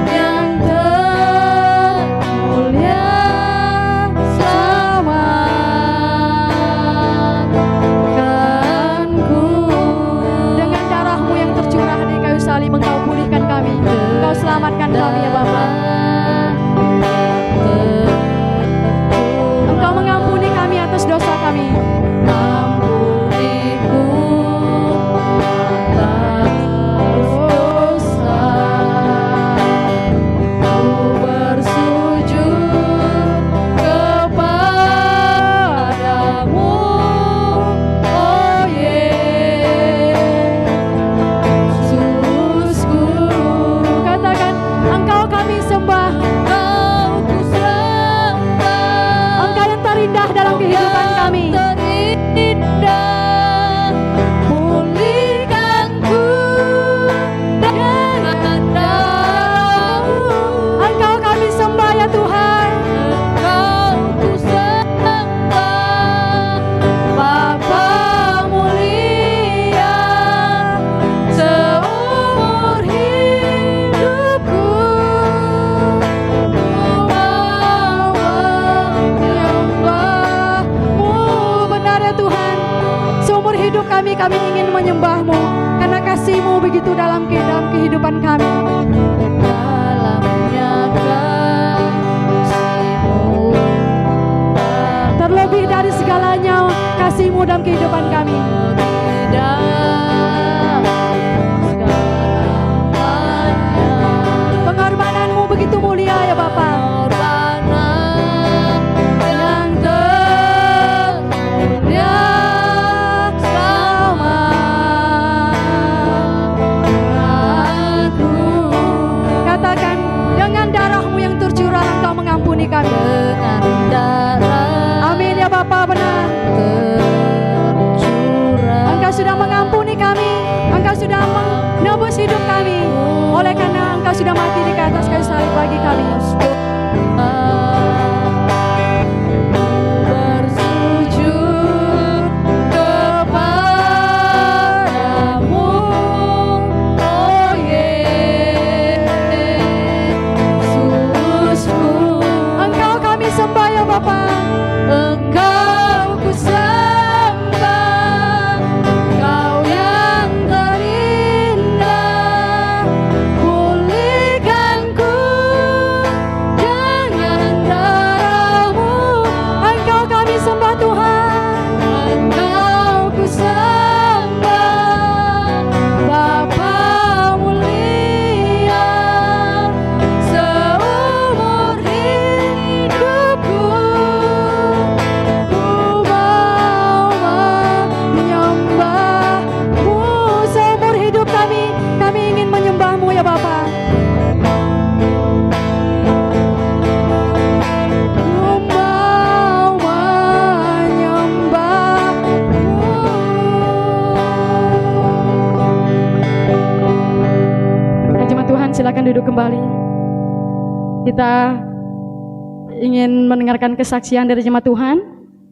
Speaker 2: yang termulia selamatkanku.
Speaker 1: Dengan darah-Mu yang tercurah di kayu salib, Engkau pulihkan kami. Engkau selamatkan kami ya Bapa. Engkau mengampuni kami atas dosa kami.
Speaker 2: Ampuniku atas dosa. Ku bersujud kepadamu, oh Yesusku.
Speaker 1: Katakan, Engkau kami sembah.
Speaker 2: Engkau ku sembah.
Speaker 1: Engkau yang terindah dalam kehidupan kami.
Speaker 2: Terindah, pulihkanku dengan darah-Mu.
Speaker 1: Engkau kami sembah ya Tuhan.
Speaker 2: Engkau ku sembah, Bapa mulia, seumur hidupku ku mau menyembah-Mu.
Speaker 1: Benar ya Tuhan, seumur hidup kami ingin menyembah-Mu, karena kasih-Mu begitu dalam kehidupan kami.
Speaker 2: Dalamnya kasih-Mu
Speaker 1: terlebih dari segalanya kasih-Mu dalam kehidupan kami. Pengorbanan-Mu begitu mulia ya Bapa. Katakan, dengan darah-Mu yang tercurah Engkau mengampuni kami. Amin ya Bapa, benar. Engkau sudah mengampuni kami, Engkau sudah menebus hidup kami. Oleh karena Engkau sudah mati di atas kayu salib bagi kami. Bersujud kepadamu, oh Yesusku. Engkau kami sembah ya Bapa. Engkau ku sembah, Engkau yang terindah. Pulihkanku dengan darah-Mu. Engkau kami sembah Tuhan. Engkau ku sembah, Bapa mulia. Seumur hidupku ku mau menyembah-Mu. Seumur hidup kami ingin menyembah-Mu ya Bapa. Ku mau menyembah-Mu. Jemaat Tuhan, silakan duduk kembali. Kita ingin mendengarkan kesaksian dari jemaat Tuhan.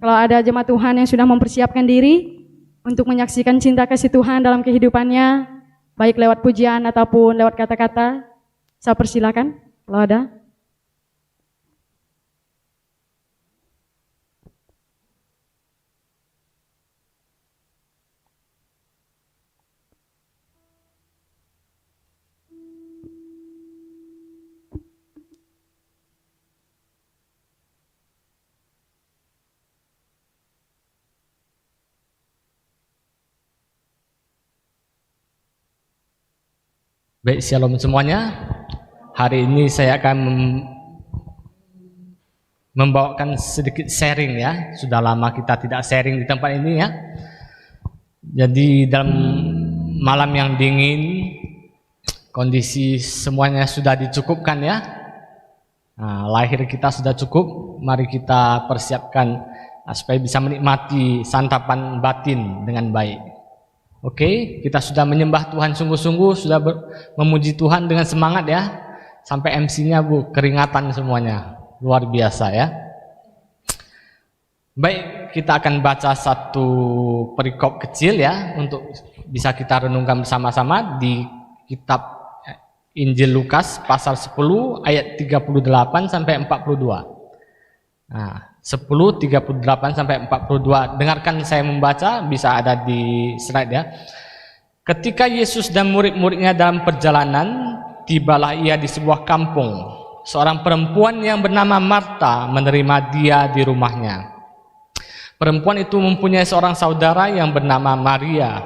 Speaker 1: Kalau ada jemaat Tuhan yang sudah mempersiapkan diri untuk menyaksikan cinta kasih Tuhan dalam kehidupannya, baik lewat pujian ataupun lewat kata-kata, saya persilakan kalau ada.
Speaker 3: Baik, shalom semuanya. Hari ini saya akan membawakan sedikit sharing ya. Sudah lama kita tidak sharing di tempat ini ya. Jadi dalam malam yang dingin, kondisi semuanya sudah dicukupkan ya. Nah, lahir kita sudah cukup. Mari kita persiapkan supaya bisa menikmati santapan batin dengan baik. Oke, kita sudah menyembah Tuhan sungguh-sungguh, sudah memuji Tuhan dengan semangat ya. Sampai MC-nya Bu, keringatan semuanya. Luar biasa ya. Baik, kita akan baca satu perikop kecil ya, untuk bisa kita renungkan bersama-sama di kitab Injil Lukas pasal 10 ayat 38 sampai 42. Nah, 10, 38 sampai 42. Dengarkan saya membaca, bisa ada di slide ya. Ketika Yesus dan murid-muridnya dalam perjalanan, tibalah ia di sebuah kampung. Seorang perempuan yang bernama Marta menerima dia di rumahnya. Perempuan itu mempunyai seorang saudara yang bernama Maria.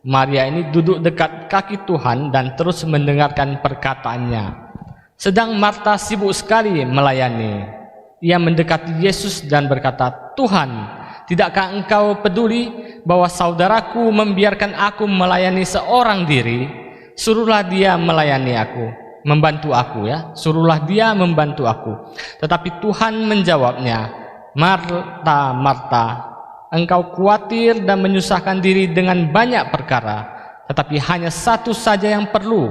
Speaker 3: Maria ini duduk dekat kaki Tuhan dan terus mendengarkan perkataannya. Sedang Marta sibuk sekali melayani. Ia mendekati Yesus dan berkata, "Tuhan, tidakkah engkau peduli bahwa saudaraku membiarkan aku melayani seorang diri? Suruhlah dia melayani aku, membantu aku ya. Suruhlah dia membantu aku." Tetapi Tuhan menjawabnya, "Marta, Marta, engkau khawatir dan menyusahkan diri dengan banyak perkara, tetapi hanya satu saja yang perlu.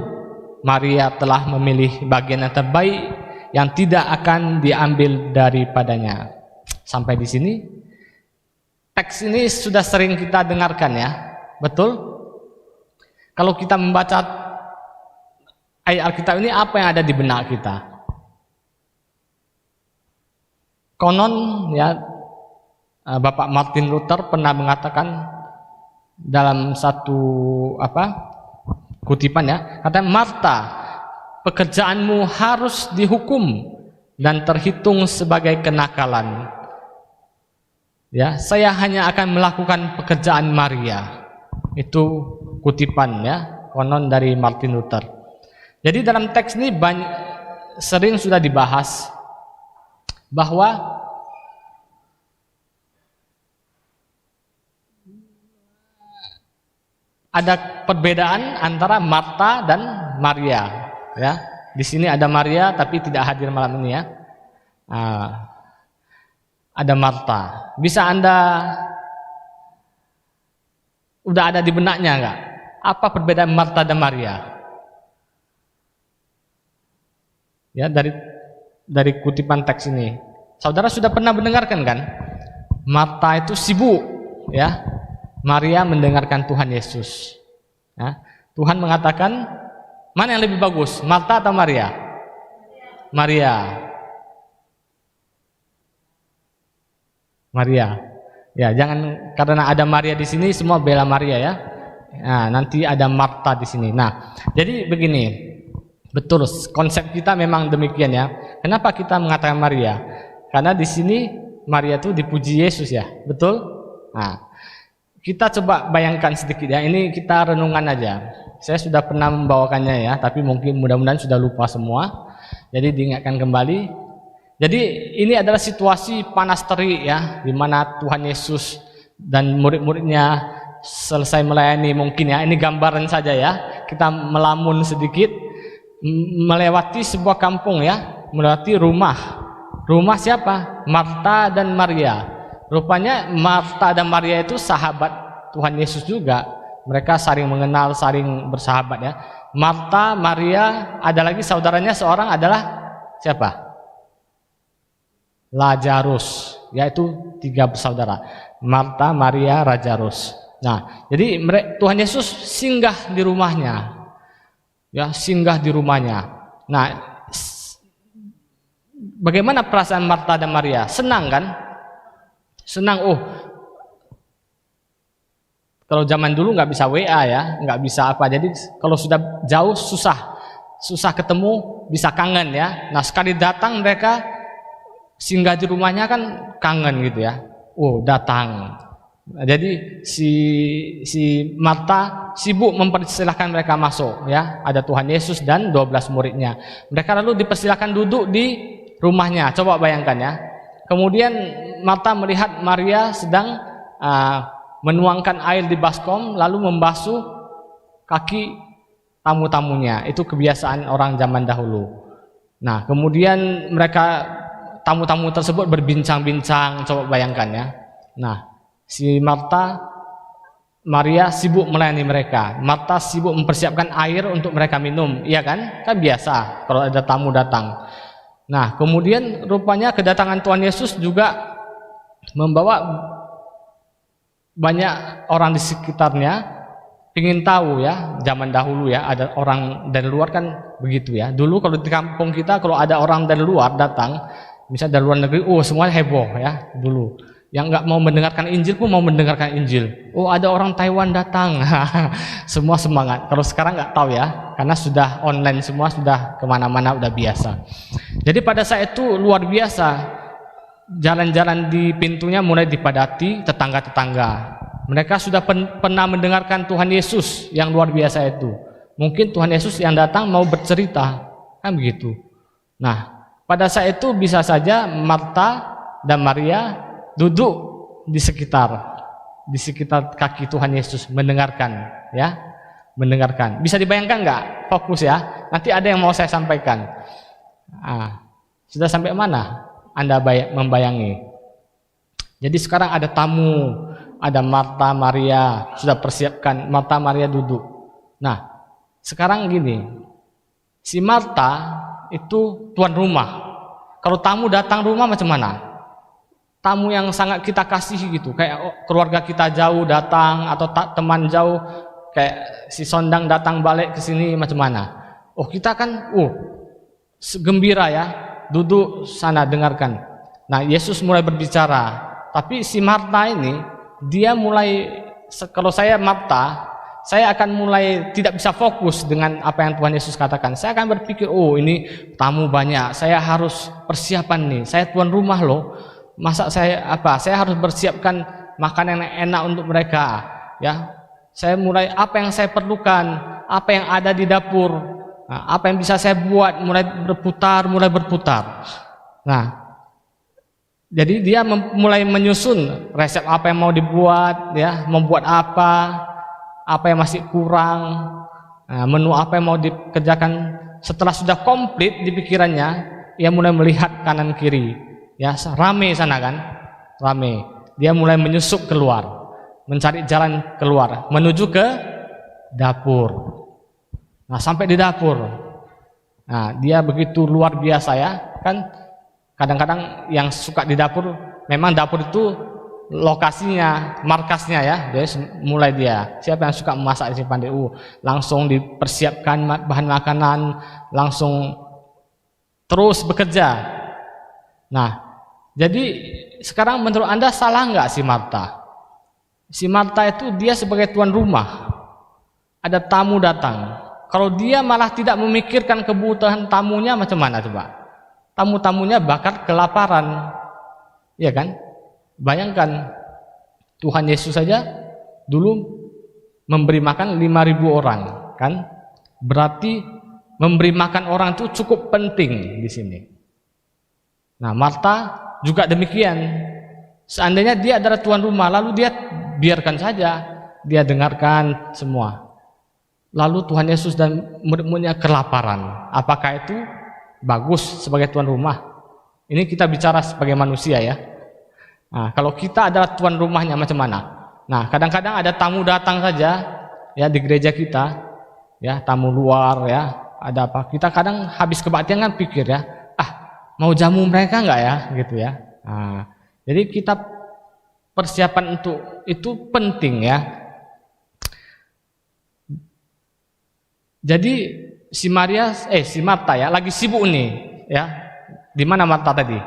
Speaker 3: Maria telah memilih bagian yang terbaik, yang tidak akan diambil daripadanya." Sampai di sini. Teks ini sudah sering kita dengarkan ya. Betul? Kalau kita membaca ayat Alkitab ini, apa yang ada di benak kita? Konon ya, Bapak Martin Luther pernah mengatakan dalam satu kutipan ya, katanya, "Marta, pekerjaanmu harus dihukum dan terhitung sebagai kenakalan. Ya, saya hanya akan melakukan pekerjaan Maria. Itu kutipan ya, konon dari Martin Luther. Jadi dalam teks ini sering sudah dibahas bahwa ada perbedaan antara Marta dan Maria. Ya, di sini ada Maria tapi tidak hadir malam ini ya. Ada Marta. Bisa Anda udah ada di benaknya enggak? Apa perbedaan Marta dan Maria? Ya, dari kutipan teks ini. Saudara sudah pernah mendengarkan kan? Marta itu sibuk, ya. Maria mendengarkan Tuhan Yesus. Ya. Tuhan mengatakan, mana yang lebih bagus, Marta atau Maria? Maria. Maria. Ya, jangan karena ada Maria di sini semua bela Maria ya. Nah, nanti ada Marta di sini. Nah, jadi begini, betul konsep kita memang demikian ya. Kenapa kita mengatakan Maria? Karena di sini Maria itu dipuji Yesus ya, betul? Nah, kita coba bayangkan sedikit ya. Ini kita renungan aja. Saya sudah pernah membawakannya ya, tapi mungkin mudah-mudahan sudah lupa semua. Jadi diingatkan kembali. Jadi ini adalah situasi panas terik ya, di mana Tuhan Yesus dan murid-muridnya selesai melayani mungkin ya. Ini gambaran saja ya. Kita melamun sedikit, melewati sebuah kampung ya, melewati rumah. Rumah siapa? Marta dan Maria. Rupanya Marta dan Maria itu sahabat Tuhan Yesus juga. Mereka saling mengenal, saling bersahabat ya. Marta, Maria, ada lagi saudaranya seorang adalah siapa? Lazarus, yaitu 3 bersaudara. Marta, Maria, Lazarus. Nah, jadi Tuhan Yesus singgah di rumahnya. Ya, singgah di rumahnya. Nah, bagaimana perasaan Marta dan Maria? Senang kan? Senang. Oh, kalau zaman dulu nggak bisa WA ya, nggak bisa apa. Jadi kalau sudah jauh susah ketemu, bisa kangen ya. Nah, sekali datang mereka singgah di rumahnya kan kangen gitu ya. Oh, datang. Jadi si Marta sibuk mempersilahkan mereka masuk ya. Ada Tuhan Yesus dan 12 muridnya. Mereka lalu dipersilahkan duduk di rumahnya. Coba bayangkan ya. Kemudian Marta melihat Maria sedang menuangkan air di baskom lalu membasuh kaki tamu-tamunya. Itu kebiasaan orang zaman dahulu. Nah, kemudian mereka tamu-tamu tersebut berbincang-bincang, coba bayangkan ya. Nah, si Maria sibuk melayani mereka. Marta sibuk mempersiapkan air untuk mereka minum, iya kan? Kan biasa kalau ada tamu datang. Nah, kemudian rupanya kedatangan Tuhan Yesus juga membawa banyak orang di sekitarnya ingin tahu ya, zaman dahulu ya, ada orang dari luar kan begitu ya. Dulu kalau di kampung kita kalau ada orang dari luar datang, misalnya dari luar negeri, oh semuanya heboh ya dulu. Yang nggak mau mendengarkan Injil pun mau mendengarkan Injil. Oh, ada orang Taiwan datang, semua semangat. Kalau sekarang nggak tahu ya, karena sudah online semua, sudah kemana-mana udah biasa. Jadi pada saat itu luar biasa, jalan-jalan di pintunya mulai dipadati tetangga-tetangga. Mereka sudah pernah mendengarkan Tuhan Yesus yang luar biasa itu. Mungkin Tuhan Yesus yang datang mau bercerita, kan begitu. Nah, pada saat itu bisa saja Marta dan Maria duduk di sekitar kaki Tuhan Yesus mendengarkan ya, mendengarkan. Bisa dibayangkan nggak? Fokus ya. Nanti ada yang mau saya sampaikan. Sudah sampai mana Anda membayangi? Jadi sekarang ada tamu, ada Marta, Maria, sudah persiapkan. Marta, Maria duduk. Nah, sekarang gini, si Marta itu tuan rumah. Kalau tamu datang rumah macam mana? Tamu yang sangat kita kasihi gitu, kayak keluarga kita jauh datang atau teman jauh, kayak si Sondang datang balik ke sini macam mana? Oh, kita kan gembira ya, duduk sana dengarkan. Nah, Yesus mulai berbicara, tapi si Marta ini dia mulai, kalau saya Marta, saya akan mulai tidak bisa fokus dengan apa yang Tuhan Yesus katakan. Saya akan berpikir, oh ini tamu banyak, saya harus persiapan nih, saya tuan rumah loh. Masa saya harus bersiapkan makanan yang enak untuk mereka, ya. Saya mulai apa yang saya perlukan, apa yang ada di dapur, nah, apa yang bisa saya buat, mulai berputar. Nah, jadi dia mulai menyusun resep apa yang mau dibuat, ya, membuat apa yang masih kurang, nah, menu apa yang mau dikerjakan. Setelah sudah komplit di pikirannya, ia mulai melihat kanan kiri, ya, rame sana kan, rame. Dia mulai menyusup keluar, mencari jalan keluar, menuju ke dapur. Nah, sampai di dapur, nah, dia begitu luar biasa, ya, kan. Kadang-kadang yang suka di dapur, memang dapur itu lokasinya, markasnya, ya. Mulai dia, siapa yang suka memasak di pandai, langsung dipersiapkan bahan makanan, langsung terus bekerja. Nah, jadi sekarang menurut Anda salah nggak si Marta? Si Marta itu dia sebagai tuan rumah, ada tamu datang. Kalau dia malah tidak memikirkan kebutuhan tamunya, macam mana coba? Tamu-tamunya bakal kelaparan, ya kan? Bayangkan, Tuhan Yesus saja dulu memberi makan 5.000 orang, kan? Berarti memberi makan orang itu cukup penting di sini. Nah, Marta juga demikian. Seandainya dia adalah tuan rumah, lalu dia biarkan saja, dia dengarkan semua. Lalu Tuhan Yesus dan murid-muridnya kelaparan. Apakah itu bagus sebagai tuan rumah? Ini kita bicara sebagai manusia, ya. Nah, kalau kita adalah tuan rumahnya macam mana? Nah, kadang-kadang ada tamu datang saja, ya, di gereja kita, ya, tamu luar, ya, ada apa? Kita kadang habis kebaktian kan pikir, ya, mau jamu mereka enggak, ya, gitu, ya. Nah, jadi kita persiapan untuk itu penting, ya. Jadi si Marta, ya, lagi sibuk nih, ya. Di mana Marta tadi?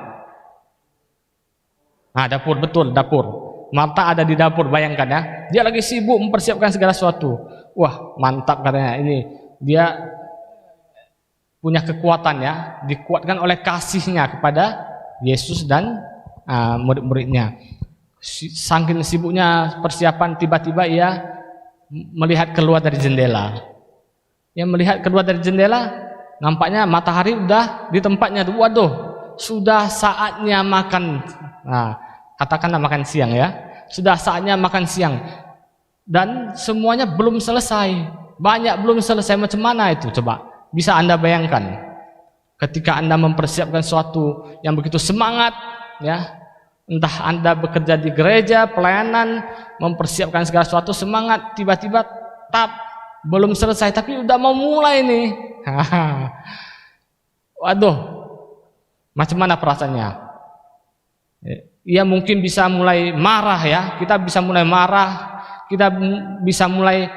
Speaker 3: Nah, dapur, betul, dapur. Marta ada di dapur, bayangkan, ya. Dia lagi sibuk mempersiapkan segala sesuatu. Wah, mantap katanya, ini dia punya kekuatan, ya, dikuatkan oleh kasihnya kepada Yesus dan murid-muridnya. Saking sibuknya persiapan, tiba-tiba ia melihat keluar dari jendela. Ia melihat keluar dari jendela, nampaknya matahari udah di tempatnya. Waduh, sudah saatnya makan. Nah, katakanlah makan siang, ya. Sudah saatnya makan siang. Dan semuanya belum selesai. Banyak belum selesai. Macam mana itu? Coba bisa Anda bayangkan. Ketika Anda mempersiapkan sesuatu yang begitu semangat, ya. Entah Anda bekerja di gereja, pelayanan, mempersiapkan segala sesuatu semangat, tiba-tiba belum selesai, tapi udah mau mulai nih. Waduh, macam mana perasaannya? Ia mungkin bisa mulai marah, ya. Kita bisa mulai marah, kita bisa mulai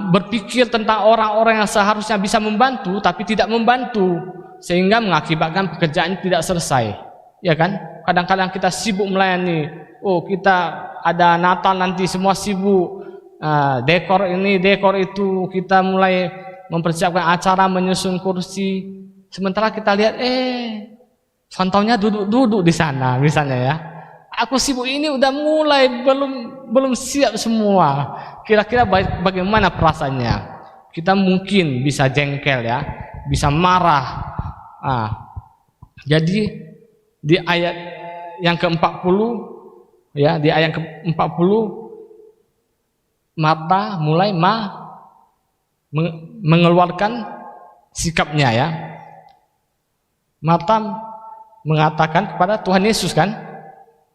Speaker 3: berpikir tentang orang-orang yang seharusnya bisa membantu tapi tidak membantu, sehingga mengakibatkan pekerjaan tidak selesai, ya kan? Kadang-kadang kita sibuk melayani. Kita ada Natal nanti, semua sibuk. Dekor ini, dekor itu, kita mulai mempersiapkan acara, menyusun kursi. Sementara kita lihat, fantaunya duduk di sana, misalnya, ya. Aku sibuk ini udah mulai, belum siap semua. Kira-kira bagaimana perasaannya? Kita mungkin bisa jengkel, ya, bisa marah. Jadi di ayat yang ke-40, ya, di ayat ke-40 Marta mulai mengeluarkan sikapnya, ya. Marta mengatakan kepada Tuhan Yesus, kan,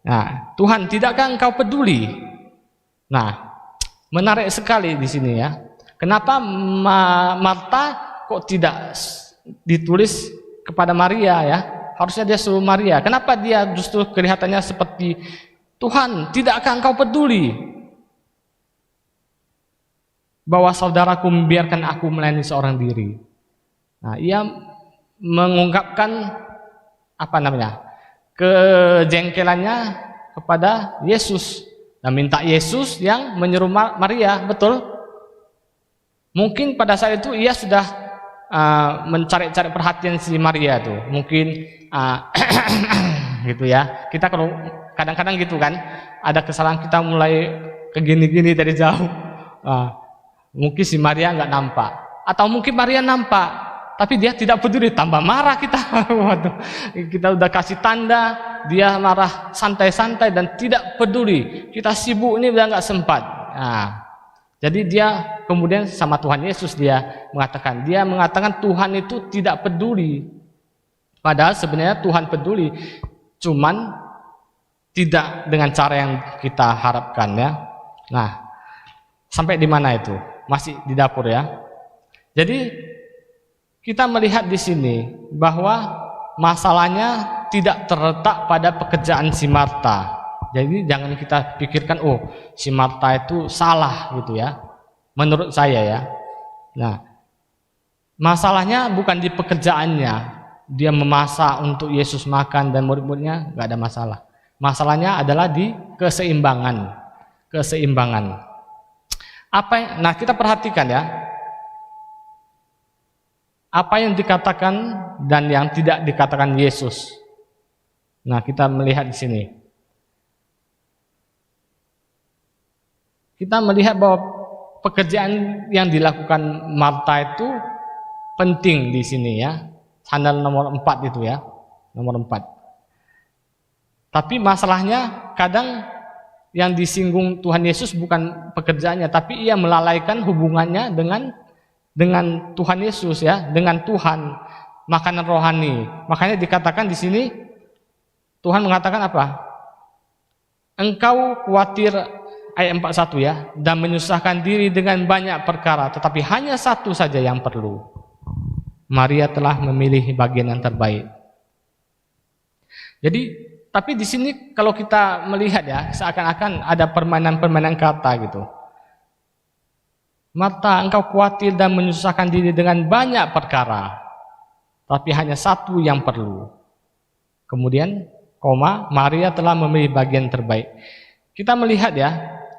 Speaker 3: nah, Tuhan, tidakkah Engkau peduli? Nah, menarik sekali di sini, ya. Kenapa Marta kok tidak ditulis kepada Maria, ya? Harusnya dia suruh Maria. Kenapa dia justru kelihatannya seperti, Tuhan, tidakkah Engkau peduli bahwa saudaraku membiarkan aku melayani seorang diri? Nah, ia mengungkapkan kejengkelannya kepada Yesus dan minta Yesus yang menyuruh Maria. Betul? Mungkin pada saat itu ia sudah mencari-cari perhatian si Maria tuh. Mungkin gitu ya. Kita kalau kadang-kadang gitu kan, ada kesalahan kita mulai kegini-gini dari jauh. Mungkin si Maria nggak nampak, atau mungkin Maria nampak, tapi dia tidak peduli, tambah marah kita. Waduh, kita udah kasih tanda, dia marah santai-santai dan tidak peduli. Kita sibuk ini udah nggak sempat. Jadi dia kemudian sama Tuhan Yesus dia mengatakan Tuhan itu tidak peduli. Padahal sebenarnya Tuhan peduli, cuman tidak dengan cara yang kita harapkan ya. Nah, sampai di mana itu? Masih di dapur ya. Jadi kita melihat di sini bahwa masalahnya tidak terletak pada pekerjaan si Marta. Jadi jangan kita pikirkan si Marta itu salah gitu ya. Menurut saya ya. Nah, masalahnya bukan di pekerjaannya. Dia memasak untuk Yesus makan dan murid-muridnya, nggak ada masalah. Masalahnya adalah di keseimbangan. Nah, kita perhatikan ya. Apa yang dikatakan dan yang tidak dikatakan Yesus. Nah, kita melihat di sini. Kita melihat bahwa pekerjaan yang dilakukan Marta itu penting di sini ya. Sandal nomor 4 itu ya. Nomor 4. Tapi masalahnya kadang yang disinggung Tuhan Yesus bukan pekerjaannya, tapi ia melalaikan hubungannya dengan Tuhan Yesus ya, dengan Tuhan, makanan rohani. Makanya dikatakan di sini Tuhan mengatakan apa? Engkau khawatir, ayat 41 ya, dan menyusahkan diri dengan banyak perkara, tetapi hanya satu saja yang perlu. Maria telah memilih bagian yang terbaik. Jadi, tapi di sini kalau kita melihat ya, seakan-akan ada permainan-permainan kata gitu. Marta, engkau khawatir dan menyusahkan diri dengan banyak perkara, tapi hanya satu yang perlu. Kemudian, Maria telah memilih bagian terbaik. Kita melihat ya,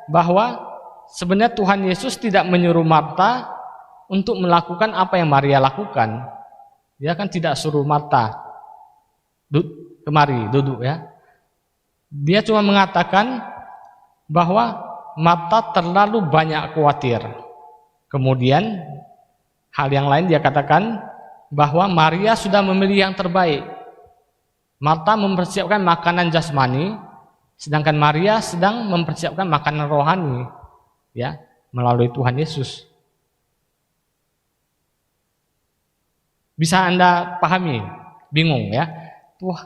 Speaker 3: bahwa sebenarnya Tuhan Yesus tidak menyuruh Marta untuk melakukan apa yang Maria lakukan. Dia kan tidak suruh Marta kemari duduk ya. Dia cuma mengatakan bahwa Marta terlalu banyak khawatir. Kemudian hal yang lain dia katakan bahwa Maria sudah memilih yang terbaik. Marta mempersiapkan makanan jasmani, sedangkan Maria sedang mempersiapkan makanan rohani ya, melalui Tuhan Yesus. Bisa Anda pahami? Bingung ya?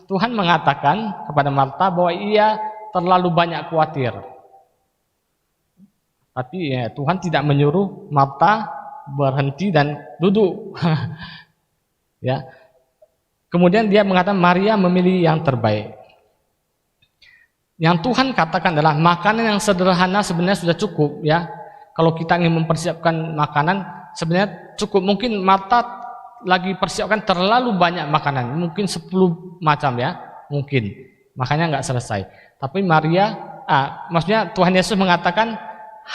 Speaker 3: Tuhan mengatakan kepada Marta bahwa ia terlalu banyak khawatir. Tapi ya, Tuhan tidak menyuruh Marta berhenti dan duduk. Ya. Kemudian dia mengatakan Maria memilih yang terbaik. Yang Tuhan katakan adalah makanan yang sederhana sebenarnya sudah cukup ya. Kalau kita ingin mempersiapkan makanan sebenarnya cukup. Mungkin Marta lagi persiapkan terlalu banyak makanan, mungkin 10 macam ya, mungkin. Makanya nggak selesai. Tapi Maria, maksudnya Tuhan Yesus mengatakan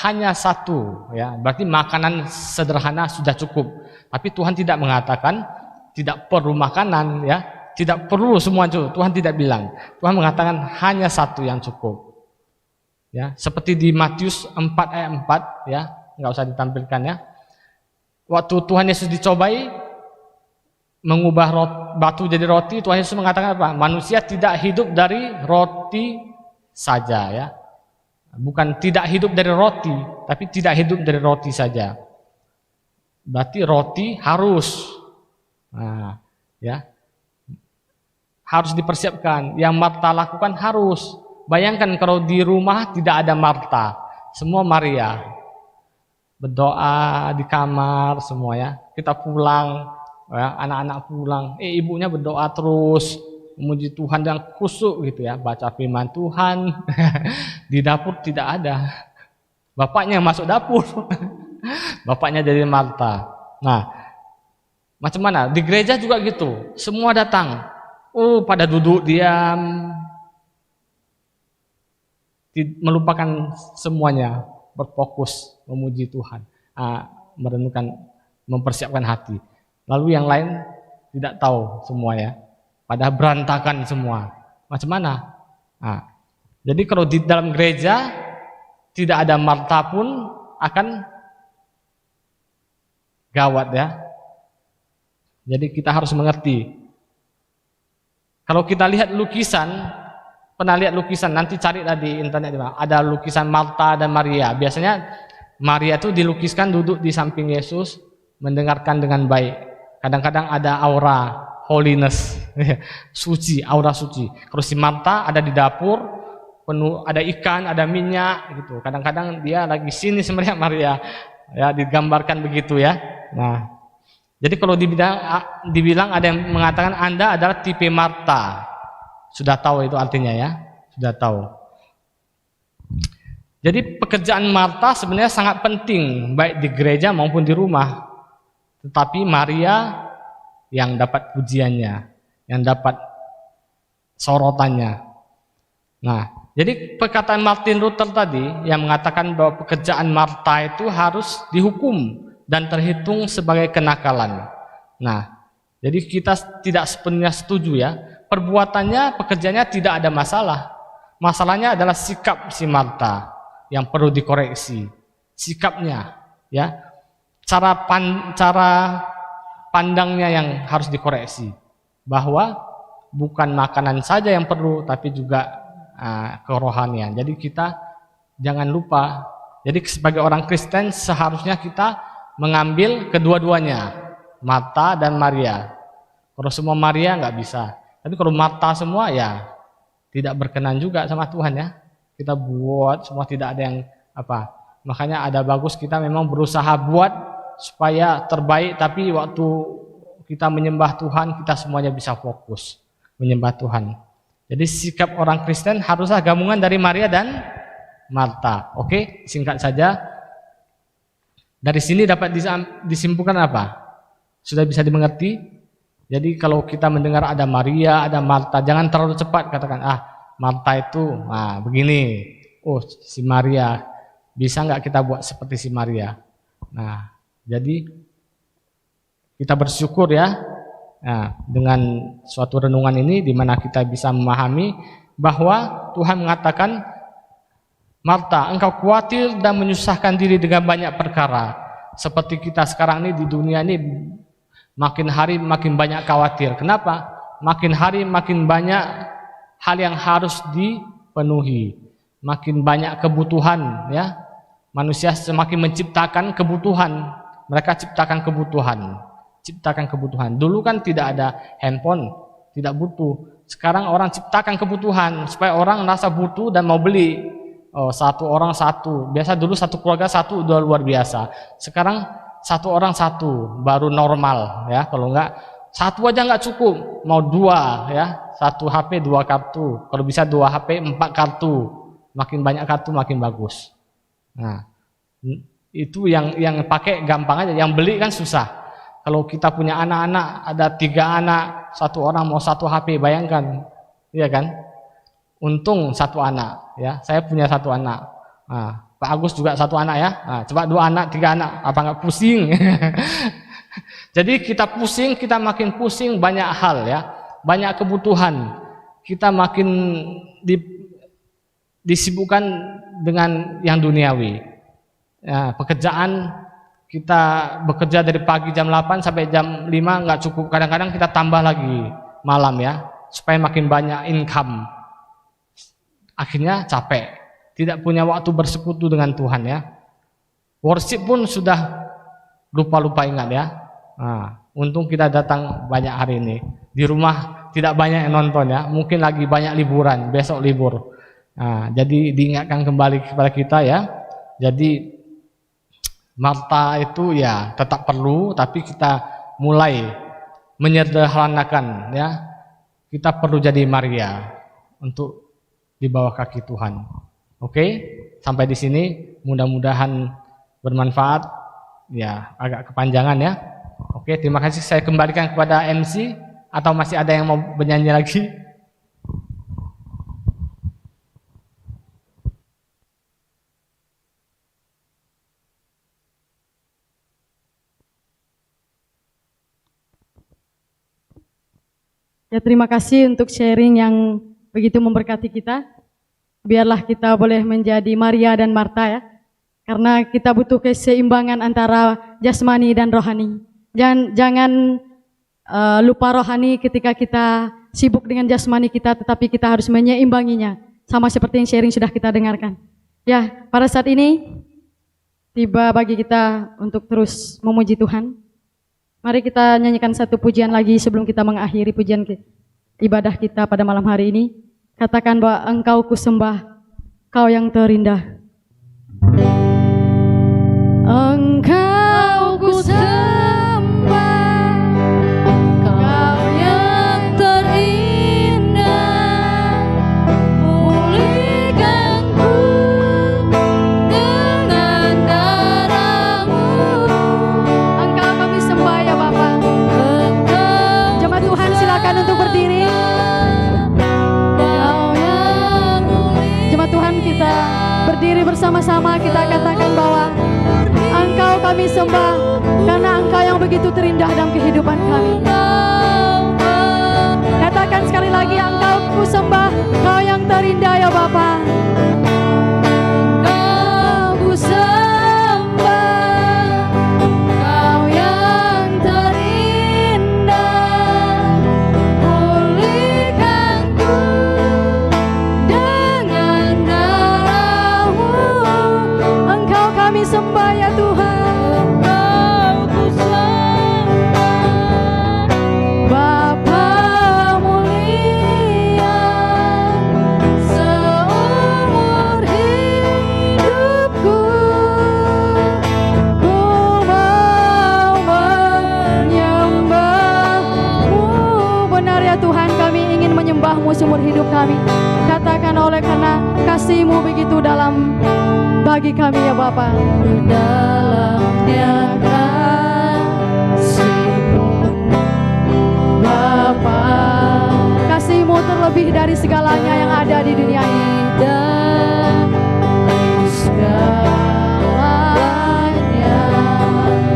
Speaker 3: hanya satu ya. Berarti makanan sederhana sudah cukup. Tapi Tuhan tidak mengatakan tidak perlu makanan ya. Tidak perlu semua itu. Tuhan tidak bilang. Tuhan mengatakan hanya satu yang cukup. Ya, seperti di Matius 4 ayat 4 ya, nggak usah ditampilkan ya. Waktu Tuhan Yesus dicobai mengubah batu jadi roti, Tuhan Yesus mengatakan apa? Manusia tidak hidup dari roti saja ya. Bukan tidak hidup dari roti, tapi tidak hidup dari roti saja. Berarti roti harus ya. Harus dipersiapkan. Yang Marta lakukan harus. Bayangkan kalau di rumah tidak ada Marta, semua Maria. Berdoa di kamar semua ya. Kita pulang ya, anak-anak pulang, ibunya berdoa terus, memuji Tuhan dan khusyuk gitu ya, baca firman Tuhan. Di dapur tidak ada. Bapaknya yang masuk dapur. Bapaknya jadi Marta. Nah, macam mana? Di gereja juga gitu. Semua datang. Pada duduk diam. Melupakan semuanya, berfokus memuji Tuhan, merenungkan, mempersiapkan hati. Lalu yang lain tidak tahu semua ya. Padahal berantakan semua. Macam mana? Nah, jadi kalau di dalam gereja tidak ada Marta pun akan gawat ya. Jadi kita harus mengerti. Kalau kita lihat lukisan, pernah lihat lukisan, nanti carilah di internet, ada lukisan Marta dan Maria. Biasanya Maria itu dilukiskan duduk di samping Yesus, mendengarkan dengan baik. Kadang-kadang ada aura holiness, suci, aura suci. Kalau si Marta ada di dapur, penuh ada ikan, ada minyak gitu. Kadang-kadang dia lagi sini sebenarnya Maria, ya digambarkan begitu ya. Nah, jadi kalau dibilang ada yang mengatakan Anda adalah tipe Marta. Sudah tahu itu artinya ya, sudah tahu. Jadi pekerjaan Marta sebenarnya sangat penting baik di gereja maupun di rumah. Tetapi Maria yang dapat pujiannya, yang dapat sorotannya. Nah, jadi perkataan Martin Luther tadi yang mengatakan bahwa pekerjaan Marta itu harus dihukum dan terhitung sebagai kenakalan. Nah, jadi kita tidak sepenuhnya setuju ya. Perbuatannya, pekerjaannya tidak ada masalah. Masalahnya adalah sikap si Marta yang perlu dikoreksi. Sikapnya, ya. Cara pandangnya yang harus dikoreksi. Bahwa bukan makanan saja yang perlu, tapi juga kerohanian. Jadi kita jangan lupa. Jadi sebagai orang Kristen seharusnya kita mengambil kedua-duanya, Marta dan Maria. Kalau semua Maria nggak bisa. Tapi kalau Marta semua ya tidak berkenan juga sama Tuhan ya. Kita buat semua tidak ada yang apa. Makanya ada bagus kita memang berusaha buat supaya terbaik, tapi waktu kita menyembah Tuhan kita semuanya bisa fokus menyembah Tuhan. Jadi sikap orang Kristen haruslah gabungan dari Maria dan Marta. Oke, singkat saja. Dari sini dapat disimpulkan apa? Sudah bisa dimengerti? Jadi kalau kita mendengar ada Maria, ada Marta, jangan terlalu cepat katakan, Marta itu begini. Oh, si Maria, bisa nggak kita buat seperti si Maria? Nah, jadi kita bersyukur ya. Nah, dengan suatu renungan ini di mana kita bisa memahami bahwa Tuhan mengatakan, Marta, engkau khawatir dan menyusahkan diri dengan banyak perkara. Seperti kita sekarang ini di dunia ini makin hari makin banyak khawatir. Kenapa? Makin hari makin banyak hal yang harus dipenuhi. Makin banyak kebutuhan ya. Manusia semakin menciptakan kebutuhan. Mereka ciptakan kebutuhan. Dulu kan tidak ada handphone, tidak butuh. Sekarang orang ciptakan kebutuhan supaya orang merasa butuh dan mau beli. Oh, satu orang satu. Biasa dulu satu keluarga satu udah luar biasa. Sekarang satu orang satu baru normal ya. Kalau enggak satu aja enggak cukup, mau dua ya. Satu HP dua kartu. Kalau bisa dua HP 4 kartu. Makin banyak kartu makin bagus. Nah, itu yang pakai gampang aja. Yang beli kan susah. Kalau kita punya anak-anak ada 3 anak, satu orang mau satu HP, bayangkan, iya kan? Untung satu anak, ya. Saya punya satu anak. Nah, Pak Agus juga satu anak ya. Nah, coba 2 anak, 3 anak, apa nggak pusing? Jadi kita pusing, kita makin pusing banyak hal ya, banyak kebutuhan. Kita makin disibukkan dengan yang duniawi. Ya, pekerjaan kita bekerja dari pagi jam 8 sampai jam 5 nggak cukup. Kadang-kadang kita tambah lagi malam ya, supaya makin banyak income. Akhirnya capek, tidak punya waktu bersekutu dengan Tuhan ya. Worship pun sudah lupa-lupa ingat ya. Nah, untung kita datang banyak hari ini. Di rumah tidak banyak yang nonton ya. Mungkin lagi banyak liburan, besok libur. Nah, jadi diingatkan kembali kepada kita ya. Jadi Marta itu ya tetap perlu, tapi kita mulai menyederhanakan ya. Kita perlu jadi Maria untuk di bawah kaki Tuhan. Oke, sampai di sini mudah-mudahan bermanfaat. Ya, agak kepanjangan ya. Oke, terima kasih. Saya kembalikan kepada MC atau masih ada yang mau bernyanyi lagi?
Speaker 1: Ya, terima kasih untuk sharing yang begitu memberkati kita. Biarlah kita boleh menjadi Maria dan Marta ya. Karena kita butuh keseimbangan antara jasmani dan rohani. Jangan lupa rohani ketika kita sibuk dengan jasmani kita, tetapi kita harus menyeimbanginya. Sama seperti yang sharing sudah kita dengarkan. Ya, pada saat ini tiba bagi kita untuk terus memuji Tuhan. Mari kita nyanyikan satu pujian lagi sebelum kita mengakhiri pujian ibadah kita pada malam hari ini. Katakan bahwa Engkau kusembah, Kau yang terindah. Engkau kusembah,
Speaker 2: Kau yang terindah, pulihkanku dengan darah-Mu.
Speaker 1: Engkau kami sembah ya Bapa. Jemaat Tuhan silakan untuk berdiri. Jemaat Tuhan kita berdiri bersama-sama, kita katakan bahwa Engkau kami sembah karena Engkau yang begitu terindah dalam kehidupan kami. Katakan sekali lagi, Engkau ku sembah, Kau yang terindah ya Bapa.
Speaker 2: Kau ku sembah, Kau yang terindah, pulihkanku dengan darah-Mu.
Speaker 1: Engkau kami sembah ya Tuhan.
Speaker 2: Engkau ku sembah,
Speaker 1: Bapa mulia,
Speaker 2: seumur hidupku
Speaker 1: ku mau menyembah-Mu. Benar ya Tuhan, kami ingin menyembah-Mu seumur hidup kami. Katakan oleh karena kasih-Mu begitu dalam bagi kami ya Bapa.
Speaker 2: dalamnya kasih-Mu.
Speaker 1: Bapa, kasih-Mu terlebih dari segalanya yang ada di dunia ini.
Speaker 2: Segalanya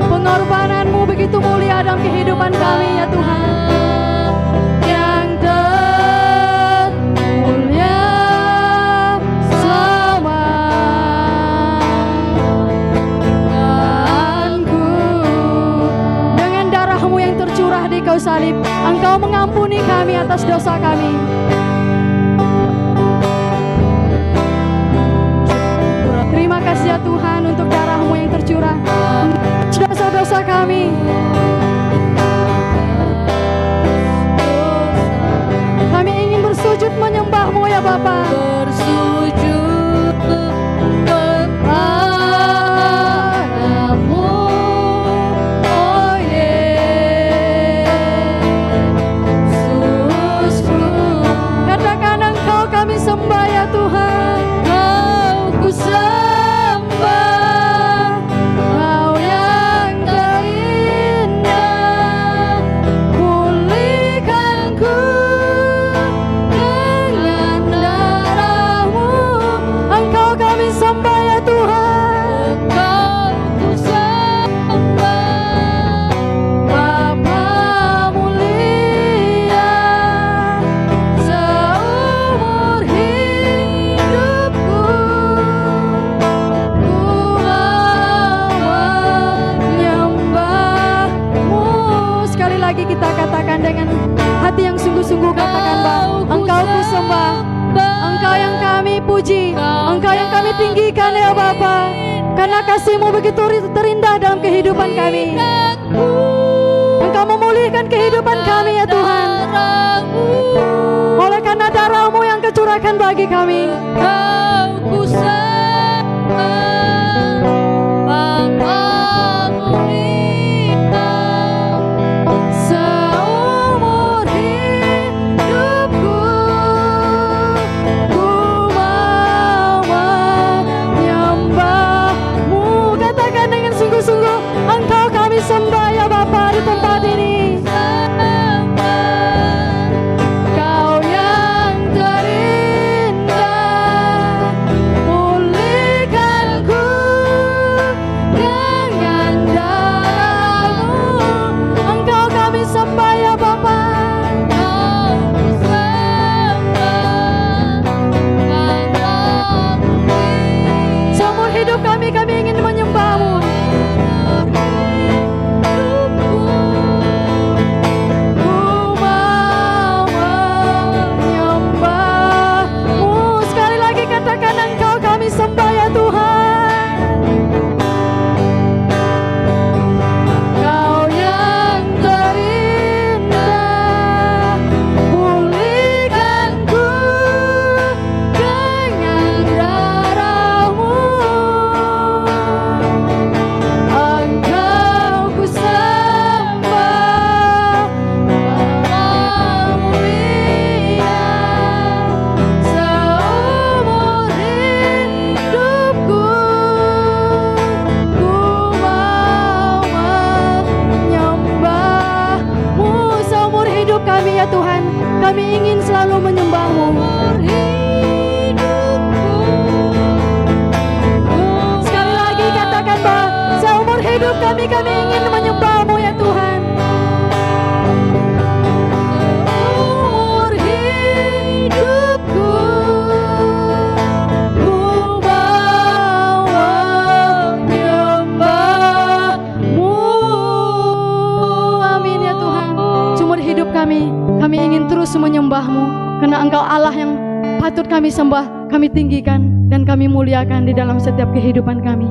Speaker 1: Pengorbanan-Mu begitu mulia dalam kehidupan kami ya Tuhan.
Speaker 2: yang termulia
Speaker 1: Tuhanku, dengan darah-Mu yang tercurah di kayu salib, Engkau mengampuni kami atas dosa kami. Terima kasih ya Tuhan untuk darah-Mu yang tercurah dosa-dosa kami. Kami ingin bersujud menyembah-Mu ya Bapa.
Speaker 2: bersujud kepadamu, oh Yesusku.
Speaker 1: Katakan Engkau kami sembah ya Tuhan.
Speaker 2: Kau ku sembah, Kau yang terindah, pulihkanku dengan darah-Mu.
Speaker 1: Engkau kami sembah ya Tuhan.
Speaker 2: Kau ku sembah,
Speaker 1: Bapa mulia,
Speaker 2: seumur hidupku ku
Speaker 1: menyembah-Mu. Sekali lagi kita katakan dengan hati yang sungguh-sungguh, katakan bahwa Engkau ku sembah, Engkau yang kami puji, Engkau yang kami tinggikan ya Bapa. Karena kasih-Mu begitu terindah dalam kehidupan kami. Engkau memulihkan kehidupan kami ya Tuhan. Oleh karena darah-Mu yang kecurahkan bagi kami.
Speaker 2: Kau ku sembah, Bapa mulia, seumur hidupku
Speaker 1: Ku mau menyembah-Mu. Katakan dengan sungguh-sungguh, Engkau kami sembah ya Bapa di tempat ini.
Speaker 2: Kau yang terindah, pulihkanku dengan darah-Mu.
Speaker 1: Engkau kami sembah ya Bapa.
Speaker 2: Kau
Speaker 1: hidup kami ingin menyembah-Mu ya Tuhan.
Speaker 2: Seumur hidupku ku mau menyembah-Mu.
Speaker 1: Amin ya Tuhan. Seumur hidup kami ingin terus menyembah-Mu, karena Engkau Allah yang patut kami sembah, kami tinggikan, dan kami muliakan di dalam setiap kehidupan kami.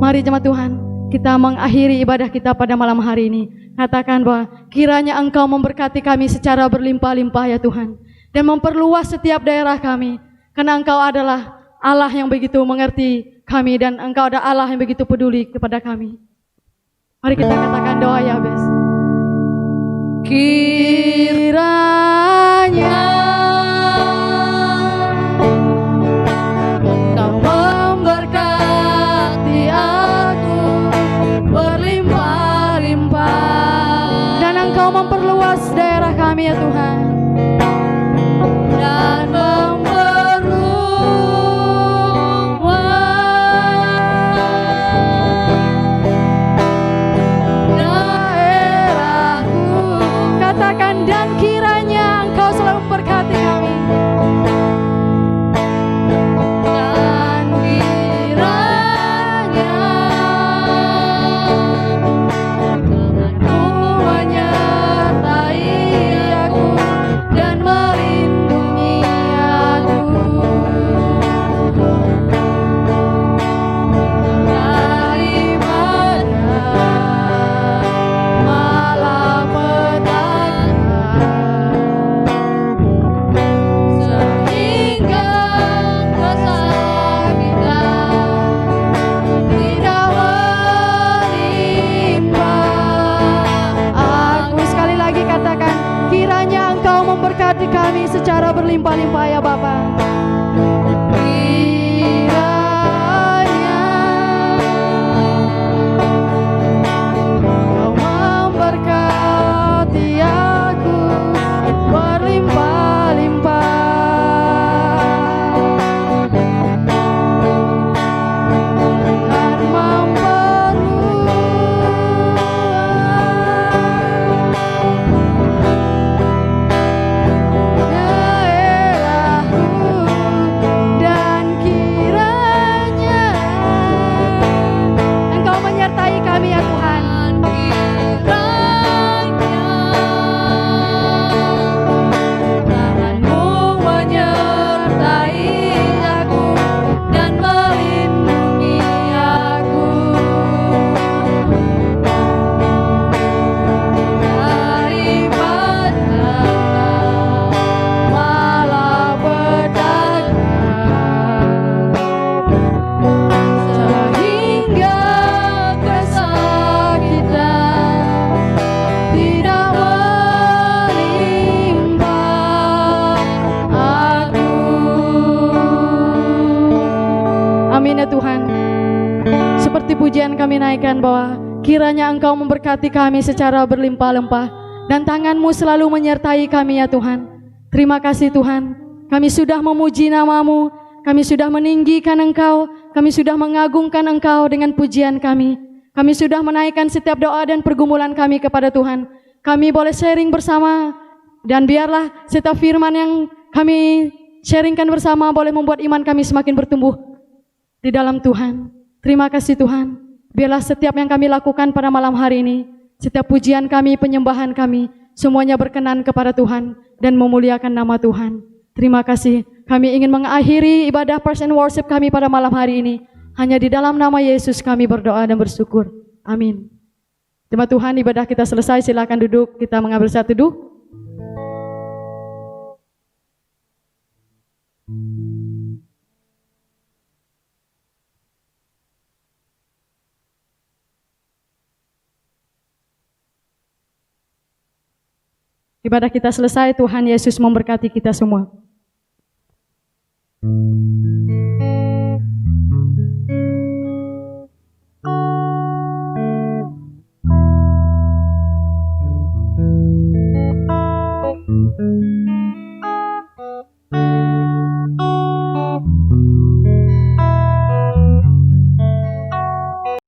Speaker 1: Mari jemaat Tuhan, kita mengakhiri ibadah kita pada malam hari ini. Katakan bahwa kiranya Engkau memberkati kami secara berlimpah-limpah ya Tuhan, dan memperluas setiap daerah kami, karena Engkau adalah Allah yang begitu mengerti kami, dan Engkau adalah Allah yang begitu peduli kepada kami. Mari kita katakan doa ya Bes. Kiranya
Speaker 2: Kau memberkati aku berlimpah-limpah
Speaker 1: dan Engkau memperluas daerah kami ya Tuhan,
Speaker 2: dan
Speaker 1: daerahku. Katakan, dan kiranya Engkau selalu memberkati kami.
Speaker 2: dan kiranya tanganmu menyertai aku dan melindungi aku daripada malapetaka, sehingga kesakitan tidak menimpa
Speaker 1: Aku sekali lagi katakan, kiranya Engkau memberkati kami secara berlimpah-limpah ya Bapa. Kiranya Engkau memberkati aku berlimpah-limpah dan daerahku, dan kiranya Engkau menyertai kami ya Tuhan.
Speaker 2: tanganmu menyertai aku dan melindungi aku daripada malapetaka, sehingga kesakitan tidak menimpa aku.
Speaker 1: Amin ya Tuhan. Seperti pujian kami naikkan bahwa kiranya Engkau memberkati kami secara berlimpah-limpah dan tangan-Mu selalu menyertai kami ya Tuhan. Terima kasih Tuhan. Kami sudah memuji nama-Mu, kami sudah meninggikan Engkau, kami sudah mengagungkan Engkau dengan pujian kami. Kami sudah menaikkan setiap doa dan pergumulan kami kepada Tuhan. Kami boleh sharing bersama, dan biarlah setiap firman yang kami sharingkan bersama boleh membuat iman kami semakin bertumbuh di dalam Tuhan. Terima kasih Tuhan. Biarlah setiap yang kami lakukan pada malam hari ini, setiap pujian kami, penyembahan kami, semuanya berkenan kepada Tuhan dan memuliakan nama Tuhan. Terima kasih. Kami ingin mengakhiri ibadah praise and worship kami pada malam hari ini. Hanya di dalam nama Yesus kami berdoa dan bersyukur. Amin. Jemaat Tuhan, ibadah kita selesai. Silakan duduk. Kita mengambil saat teduh. Ibadah kita selesai, Tuhan Yesus memberkati kita semua.